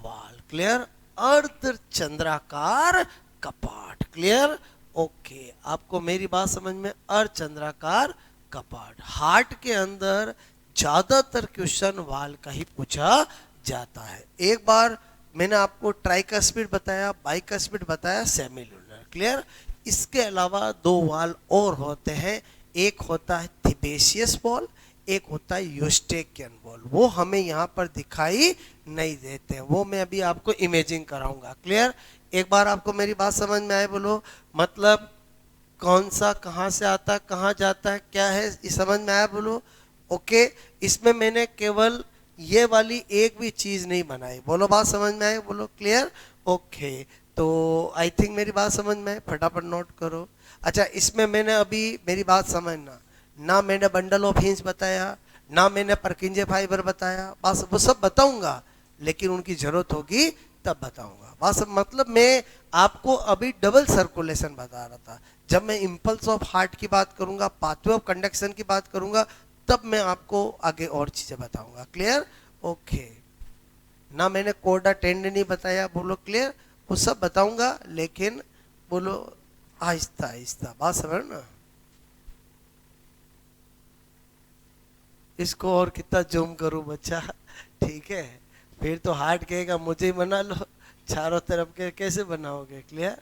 वाल। क्लियर। अर्धचंद्राकार कपाट। क्लियर। ओके, आपको मेरी बात समझ में? अर्धचंद्राकार कपाट। हार्ट के अंदर ज्यादातर क्वेश्चन वाल का ही पूछा जाता है। एक बार मैंने आपको ट्राइकस्पिड बताया, बाइकस्पिड बताया, सेमी ल्यूनर। क्लियर। इसके अलावा दो वाल और होते हैं। एक होता है थिबेशियस वॉल, एक होता है यूस्टेकियन वॉल। वो हमें यहाँ पर दिखाई नहीं देते हैं, वो मैं अभी आपको इमेजिंग कराऊंगा। क्लियर। एक बार आपको मेरी बात समझ में आए बोलो? मतलब कौन सा कहाँ से आता है, कहाँ जाता है, क्या है, ये समझ में आया बोलो? ओके। इसमें मैंने केवल ये वाली एक भी चीज नहीं बनाई। बोलो बात समझ में आए बोलो? क्लियर। ओके, तो आई थिंक मेरी बात समझ में है, फटाफट नोट करो। अच्छा, इसमें मैंने अभी, मेरी बात समझना, ना मैंने बंडल ऑफ हिंज बताया, ना मैंने परकिंजे फाइबर बताया, बस वो सब बताऊंगा, लेकिन उनकी जरूरत होगी तब बताऊंगा। बस मतलब मैं आपको अभी डबल सर्कुलेशन बता रहा था। जब मैं इम्पल्स ऑफ हार्ट की बात करूंगा, पाथवे ऑफ कंडक्शन की बात करूंगा, तब मैं आपको आगे और चीजें बताऊंगा। क्लियर? ओके। ना मैंने कोडा टेंडनी बताया, बोलो क्लियर? वो सब बताऊंगा, लेकिन बोलो आहिस्ता आहिस्ता, बात समझ ना। इसको और कितना जूम करूं बच्चा? ठीक है, फिर तो हार्ट कहेगा मुझे ही बना लो, चारों तरफ के कैसे बनाओगे? क्लियर?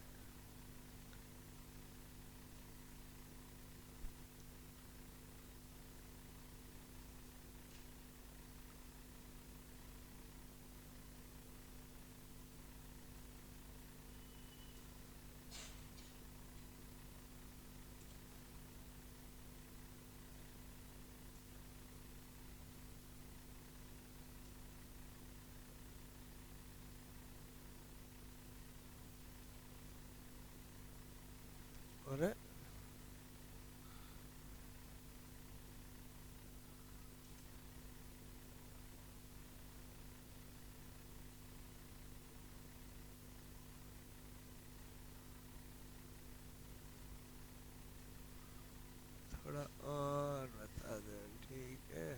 और थोड़ा और बता दो, ठीक है?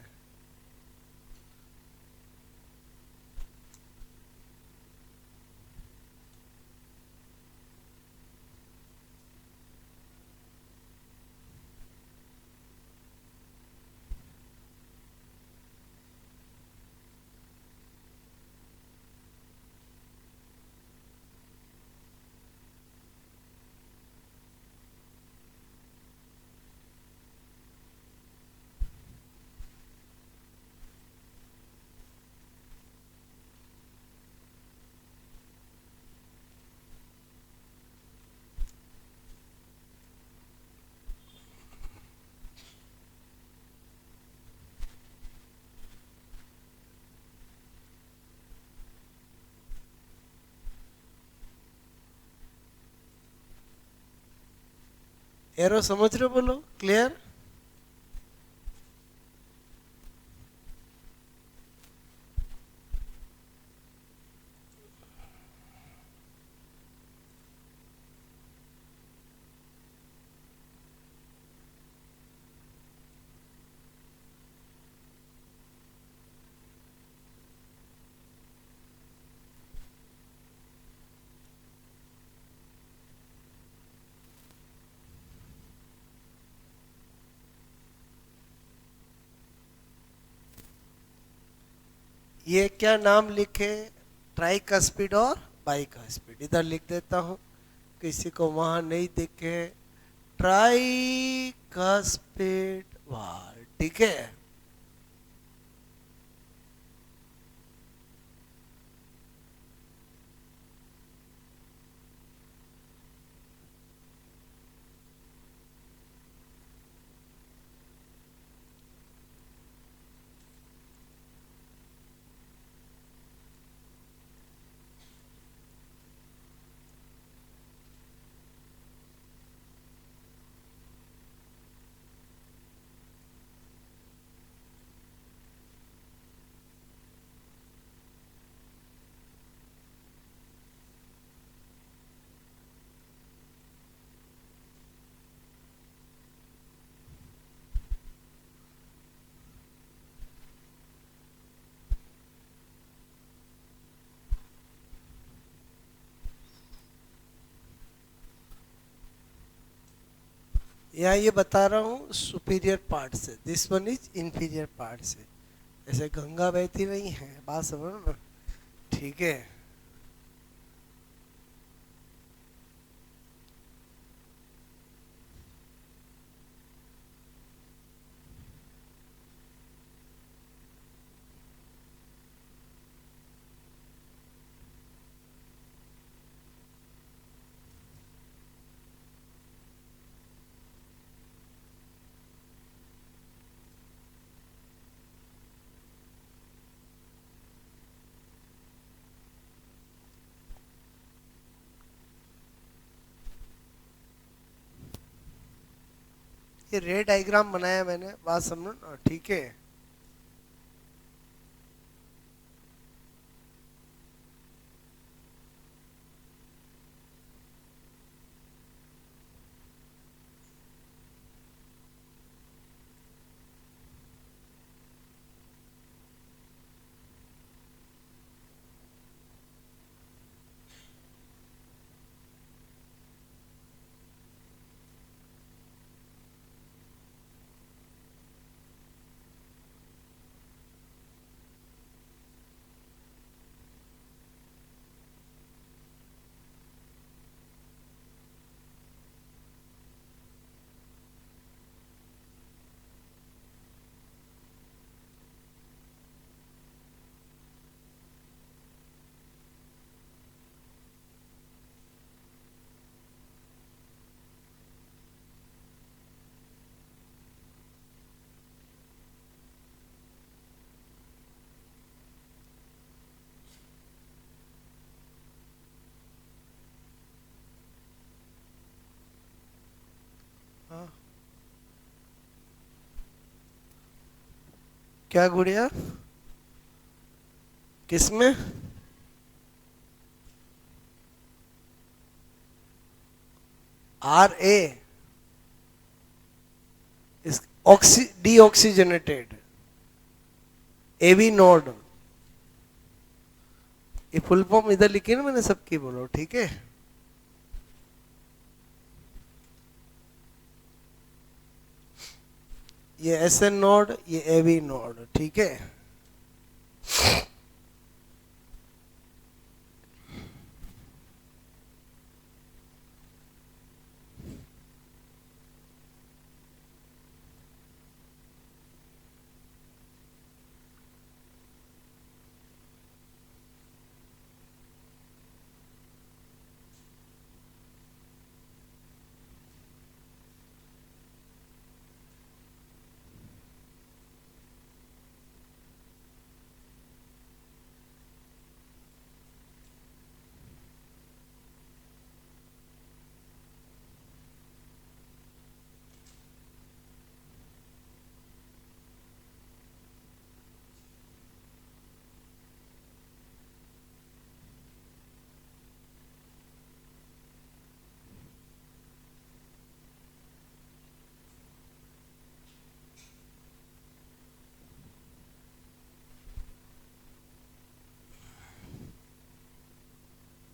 एरो समझ रहे हो? बोलो क्लियर? ये क्या नाम लिखे? ट्राई का स्पीड और बाई का स्पीड, इधर लिख देता हूँ, किसी को वहां नहीं दिखे। ट्राई का स्पीड वाल, ठीक है? यहाँ ये बता रहा हूँ सुपीरियर पार्ट से, this one is inferior part से। ऐसे गंगा बहती वही है, बात समझ ना? ठीक है। ये रे डायग्राम बनाया मैंने, बात समझो ना, ठीक है। हाँ, क्या गुड़िया, किसमें? RA इस डीऑक्सीजनेटेड AV नोड, ये फुल फॉर्म इधर लिखी है ना मैंने सबकी, बोलो ठीक है। ये SN नोड, ये AV नोड, ठीक है।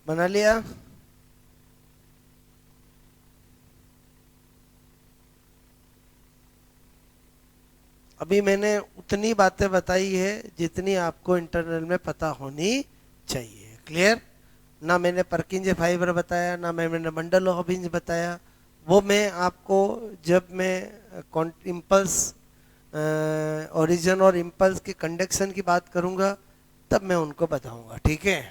बना लिया? अभी मैंने उतनी बातें बताई है जितनी आपको इंटरनल में पता होनी चाहिए, क्लियर? ना मैंने परकिंजे फाइबर बताया, ना मैंने बंडल ऑफ हिंज बताया। वो मैं आपको जब मैं इम्पल्स ओरिजिन और इम्पल्स के कंडक्शन की बात करूंगा तब मैं उनको बताऊंगा, ठीक है।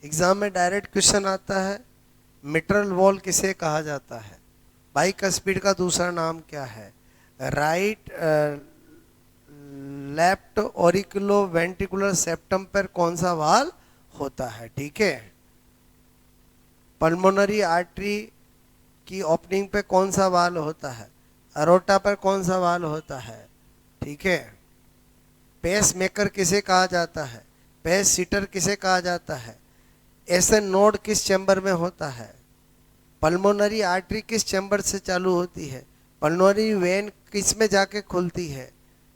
एग्जाम में डायरेक्ट क्वेश्चन आता है, मिट्रल वॉल किसे कहा जाता है, बाइकस्पिड का दूसरा नाम क्या है, right left auriculo ventricular septum पर कौन सा वाल होता है, ठीक है। पल्मोनरी आर्टरी की ओपनिंग पे कौन सा वाल होता है, अरोटा पर कौन सा वाल होता है, ठीक है। पेस मेकर किसे कहा जाता है, पेस सीटर किसे कहा जाता है, एसन नोड किस चैम्बर में होता है, पल्मोनरी आर्टरी किस चैम्बर से चालू होती है, पल्मोनरी वेन किस में जाके खुलती है,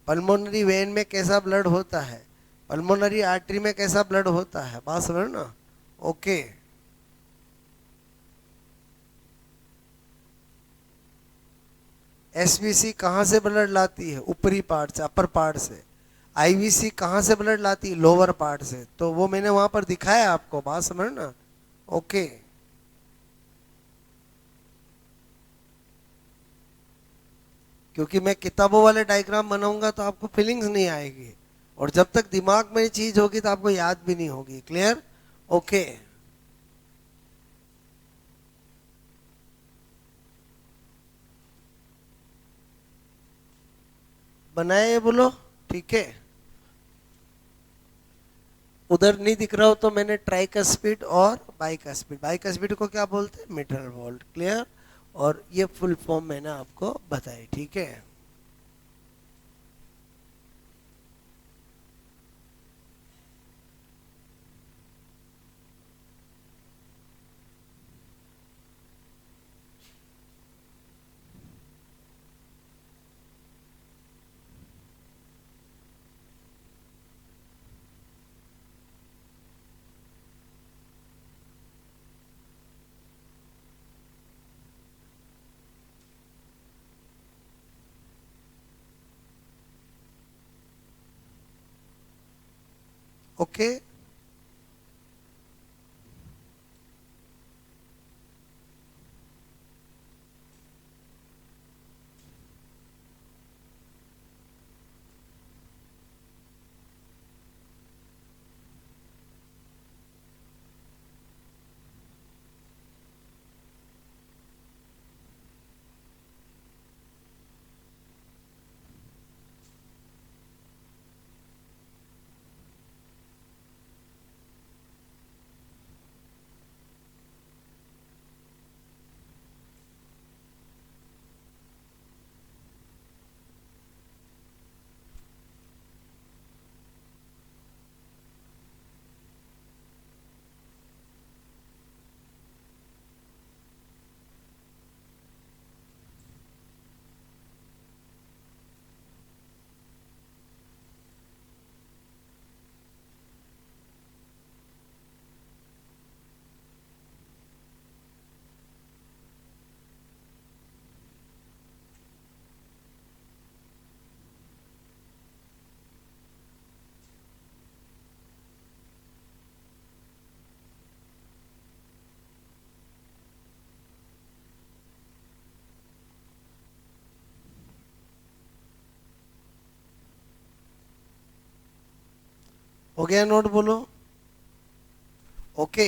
पल्मोनरी वेन में कैसा ब्लड होता है, पल्मोनरी आर्टरी में कैसा ब्लड होता है, बात समझ ना, ओके। एसवीसी कहाँ से ब्लड लाती है, ऊपरी पार्ट से, अपर पार्ट से। आईवीसी कहाँ से ब्लड लाती है, लोअर पार्ट से। तो वो मैंने वहां पर दिखाया आपको, बात समझ ना, ओके। क्योंकि मैं किताबों वाले डायग्राम बनाऊंगा तो आपको फीलिंग्स नहीं आएगी, और जब तक दिमाग में ये चीज होगी तो आपको याद भी नहीं होगी, क्लियर, ओके। बनाए बोलो, ठीक है। उधर नहीं दिख रहा हो तो मैंने ट्राइकस्पिड और बाइकस्पिड, बाइकस्पिड को क्या बोलते हैं, मिटरल वॉल्ट, क्लियर। और ये फुल फॉर्म मैंने आपको बताई, ठीक है। ओके, हो गया नोट, बोलो। ओके,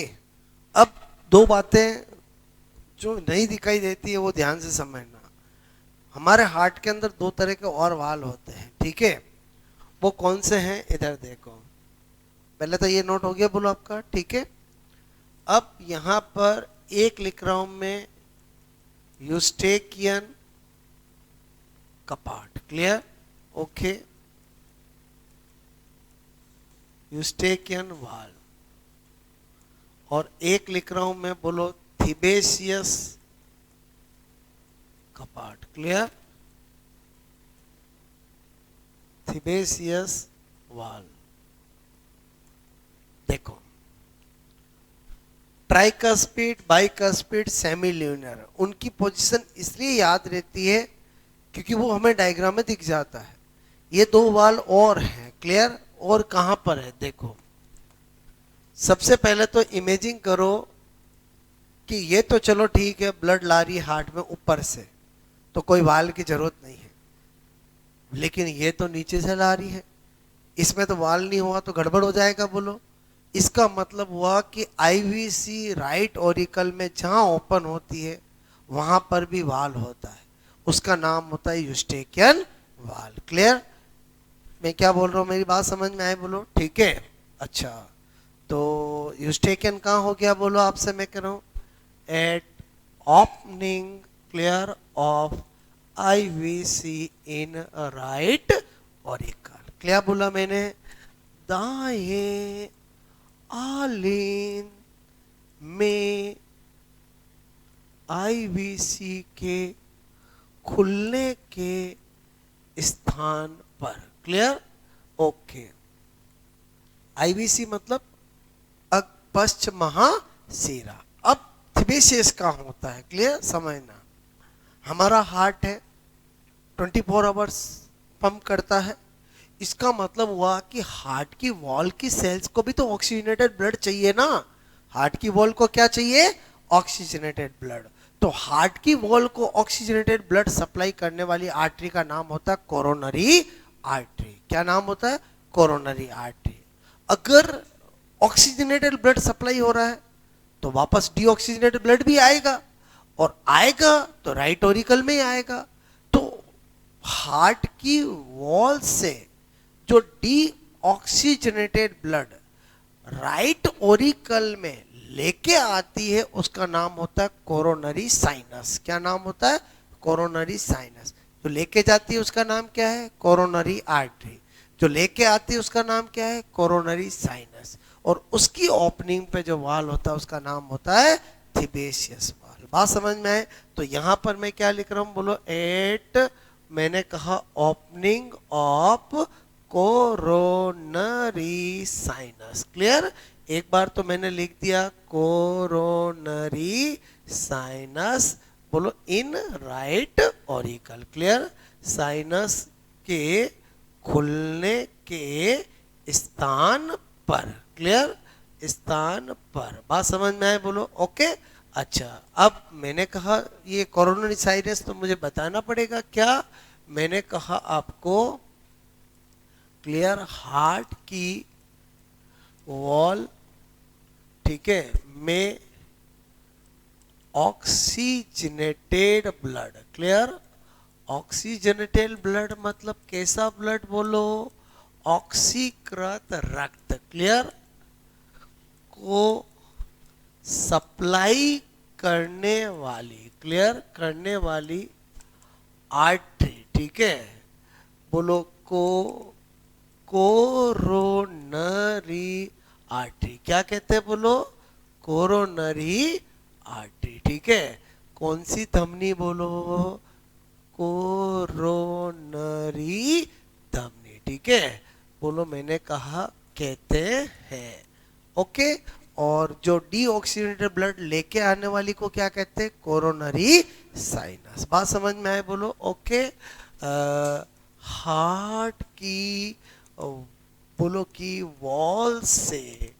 अब दो बातें जो नहीं दिखाई देती है वो ध्यान से समझना। हमारे हार्ट के अंदर दो तरह के और वाल होते हैं, ठीक है। वो कौन से हैं, इधर देखो। पहले तो ये नोट हो गया, बोलो आपका, ठीक है। अब यहां पर एक लिख रहा हूं मैं, यूस्टेकियन कपाट, क्लियर, ओके। यूस्टेकियन वाल, और एक लिख रहा हूं मैं, बोलो, थिबेसियस कपाट, क्लियर, थिबेसियस वाल। देखो, ट्राइकस्पिड, बाइकस्पिड, सेमील्यूनर, उनकी पोजीशन इसलिए याद रहती है क्योंकि वो हमें डायग्राम में दिख जाता है। ये दो वाल और हैं, क्लियर। और कहां पर है, देखो। सबसे पहले तो इमेजिंग करो कि ये तो चलो ठीक है, ब्लड ला रही है हार्ट में ऊपर से, तो कोई वाल की जरूरत नहीं है। लेकिन ये तो नीचे से ला रही है, इसमें तो वाल नहीं हुआ तो गड़बड़ हो जाएगा, बोलो। इसका मतलब हुआ कि आईवीसी राइट ऑरिकल में जहां ओपन होती है वहां पर भी वाल होता है, उसका नाम होता है यूस्टेकियन वाल, क्लियर। मैं क्या बोल रहा हूं, मेरी बात समझ में आए, बोलो, ठीक है। अच्छा, तो यूस्टेकियन कहाँ हो गया, बोलो, आपसे मैं कह रहा हूं, at opening, clear, of IVC in right auricle. क्या बोला मैंने, दाएं आलिन में आईवीसी के खुलने के स्थान पर, क्लियर, ओके। आईवीसी मतलब पश्च महाशिरा। अब थिबेसियस कहाँ होता है, क्लियर, समझना। हमारा हार्ट है, 24 आवर्स पंप करता है। इसका मतलब हुआ कि हार्ट की वॉल की सेल्स को भी तो ऑक्सीजनेटेड ब्लड चाहिए ना। हार्ट की वॉल को क्या चाहिए, ऑक्सीजनेटेड ब्लड। तो हार्ट की वॉल को ऑक्सीजनेटेड ब्लड सप्लाई करने वाली आर्टरी का नाम होता है कोरोनरी आर्टरी। क्या नाम होता है, कोरोनरी आर्टरी। अगर ऑक्सीजनेटेड ब्लड सप्लाई हो रहा है तो वापस डीऑक्सीजनेटेड ब्लड भी आएगा, और आएगा तो राइट ऑरिकल में ही आएगा। तो हार्ट की वॉल से जो डीऑक्सीजनेटेड ब्लड राइट ओरिकल में लेके आती है उसका नाम होता है कोरोनरी साइनस। क्या नाम होता है? Coronary sinus. जो लेके जाती है उसका नाम क्या है? Coronary artery. जो लेके आती है उसका नाम क्या है? Coronary sinus. और उसकी ओपनिंग पे जो वाल होता है उसका नाम होता है थिबेशियस वाल। बात समझ में है? तो यहां पर मैं क्या लिख रहा हूं? बोलो एट, मैंने कहा opening of coronary sinus. Clear? एक बार तो मैंने लिख दिया कोरोनरी साइनस, बोलो in right auricle. Clear? Sinus के खुलने के स्थान पर। क्लियर? स्थान पर। बात समझ में आए? बोलो ओके। अच्छा, अब मैंने कहा ये कोरोनरी साइनस तो मुझे बताना पड़ेगा क्या? मैंने कहा आपको क्लियर हार्ट की वॉल, ठीक है, में oxygenated blood. Clear? Oxygenated blood मतलब कैसा ब्लड? बोलो ऑक्सीकृत रक्त। क्लियर? को सप्लाई करने वाली, क्लियर, करने वाली आर्टरी। ठीक है? बोलो कोरोनरी आर्टरी। क्या कहते हैं? बोलो कोरोनरी आर्टरी। ठीक है? कौन सी धमनी? बोलो कोरोनरी धमनी। ठीक है? बोलो मैंने कहा कहते हैं। ओके। और जो डीऑक्सीजनेटेड ब्लड लेके आने वाली को क्या कहते हैं? Coronary sinus. बात समझ में आए? बोलो ओके। हार्ट की बोलो की वॉल से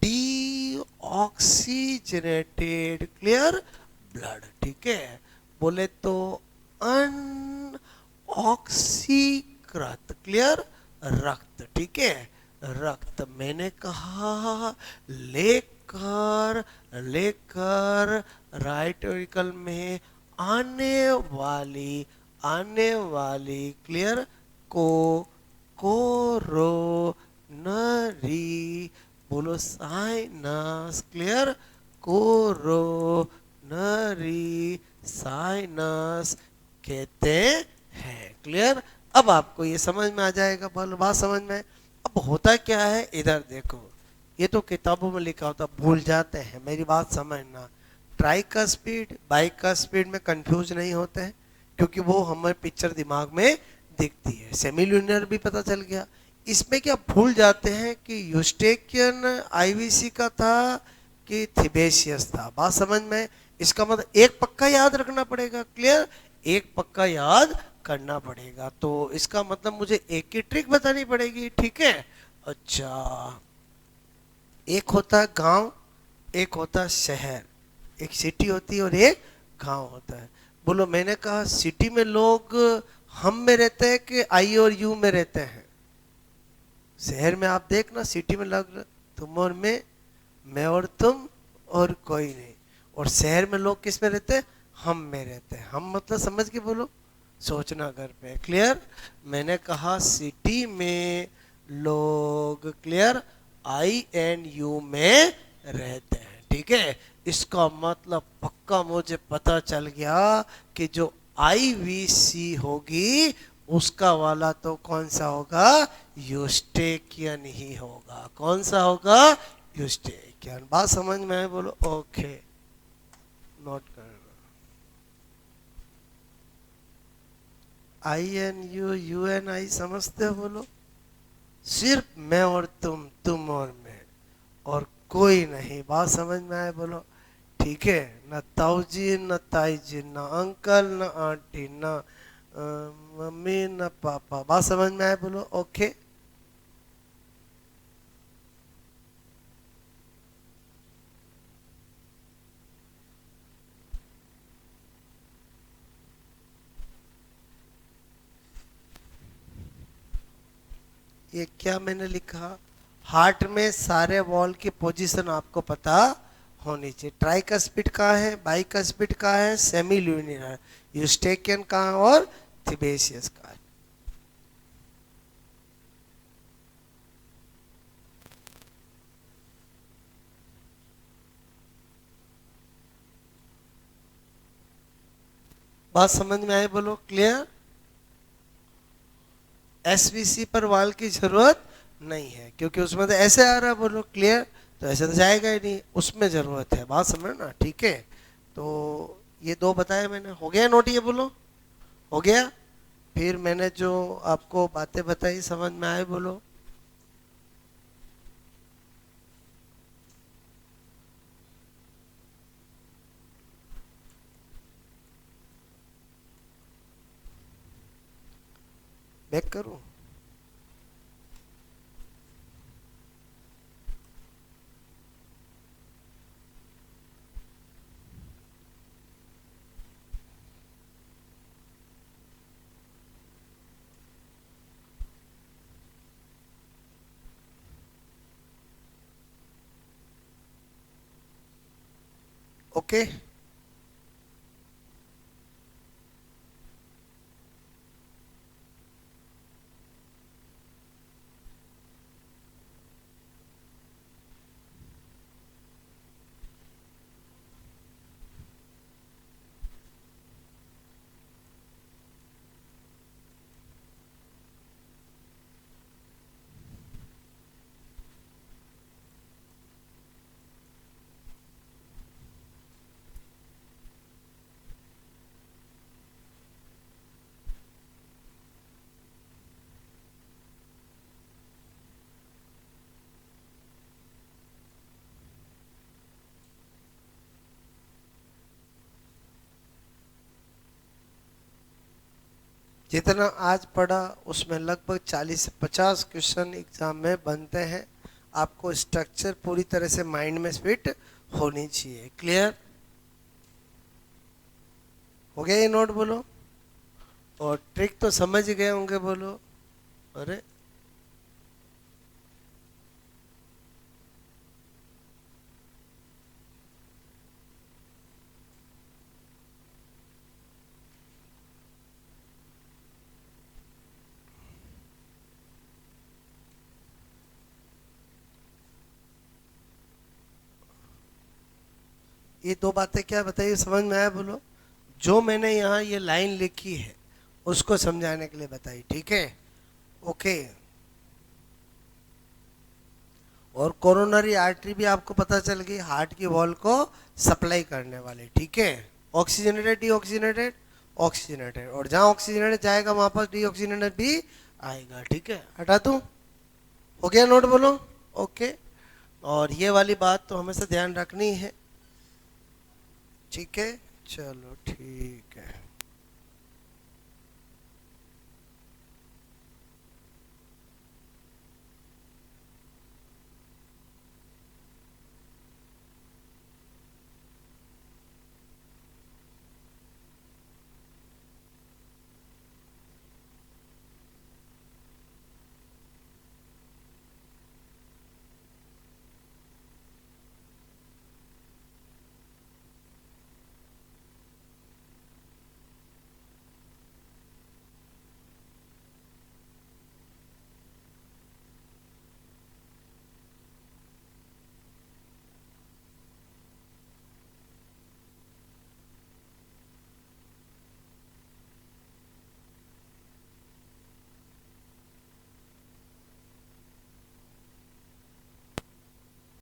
डीऑक्सीजनेटेड, क्लियर, ब्लड। ठीक है? बोले तो अनऑक्सीकृत, क्लियर, रक्त। ठीक है? रक्त। मैंने कहा लेकर लेकर राइट ऑरिकल में आने वाली क्लियर को कोरोनरी, बोलो साइनस। क्लियर? कोरोनरी साइनस कहते हैं। क्लियर? अब आपको ये समझ में आ जाएगा। बोलो बात समझ में? अब होता क्या है, इधर देखो, ये तो किताबों में लिखा होता, भूल जाते हैं। मेरी बात समझना, ट्राई का स्पीड, बाइक का स्पीड में कंफ्यूज नहीं होते हैं, क्योंकि वो हमें पिक्चर दिमाग में दिखती है। सेमी ल्यूनर भी पता चल गया। इसमें क्या भूल जाते हैं कि यूस्टेकियन आईवीसी का था कि थिबेशियस था। बात समझ में? इसका मतलब एक पक्का याद रखना पड़ेगा। क्लियर? एक पक्का याद करना पड़ेगा। तो इसका मतलब मुझे एक की ट्रिक बतानी पड़ेगी। ठीक है? अच्छा, एक होता है गांव, एक होता है शहर। एक सिटी होती है और एक गांव होता है। बोलो मैंने कहा सिटी में लोग हम में रहते हैं कि आई और यू में रहते हैं? शहर में आप देखना, सिटी में लग तुम और मैं और तुम और कोई नहीं। और शहर में लोग किस में रहते हैं? हम में रहते हैं। हम मतलब समझ के बोलो, सोचना घर पे। क्लियर? मैंने कहा सिटी में लोग, क्लियर, आई एंड यू में रहते हैं। ठीक है? इसका मतलब पक्का मुझे पता चल गया कि जो आईवीसी होगी उसका वाला तो कौन सा होगा? यूस्टेकियन ही होगा। कौन सा होगा? यूस्टेकियन। बात समझ में है? बोलो ओके। नोट कर, I N U, U N I समझते हो? बोलो सिर्फ मैं और तुम और मैं, और कोई नहीं। बात समझ में आए? बोलो ठीक है? न ताऊजी न ताई जी, न अंकल न आंटी, न मम्मी न पापा। बात समझ में आए? बोलो ओके। ये क्या मैंने लिखा? हार्ट में सारे वॉल की पोजीशन आपको पता होनी चाहिए। ट्राई का स्पीड कहाँ है, बाई का स्पीड कहाँ है, सेमी ल्यूनियर, यूस्टेकियन कहाँ है और थिबेशियस कहाँ है। बात समझ में आए बोलो, क्लियर? एसवीसी पर वाल की जरूरत नहीं है क्योंकि उसमें तो ऐसे आ रहा है, बोलो क्लियर? तो ऐसे तो जाएगा ही नहीं, उसमें जरूरत है, बात समझ ना, ठीक है? तो ये दो बताए मैंने, हो गया नोट, ये बोलो, हो गया? फिर मैंने जो आपको बातें बताई समझ में आए बोलो? बैक करूं? ओके। जितना आज पढ़ा उसमें लगभग 40 से 50 क्वेश्चन एग्जाम में बनते हैं। आपको स्ट्रक्चर पूरी तरह से माइंड में फिट होनी चाहिए, क्लियर? हो गया ये नोट बोलो? और ट्रिक तो समझ गए होंगे बोलो? अरे ये दो बातें क्या बताइए, समझ में आया बोलो? जो मैंने यहाँ ये लाइन लिखी है उसको समझाने के लिए बताई, ठीक है? ओके। और कोरोनरी आर्टरी भी आपको पता चल गई, हार्ट की वॉल को सप्लाई करने वाले, ठीक है? ऑक्सीजनेटेड, डीऑक्सीजनेटेड, ऑक्सीजनेटेड, और जहाँ ऑक्सीजनेटेड जाएगा वहां पर डीऑक्सीजनेटेड भी आएगा, ठीक है? हटा दूं? हो गया नोट बोलो? ओके। और ये वाली बात तो हमेशा ध्यान रखनी है, ठीक है? चलो ठीक है।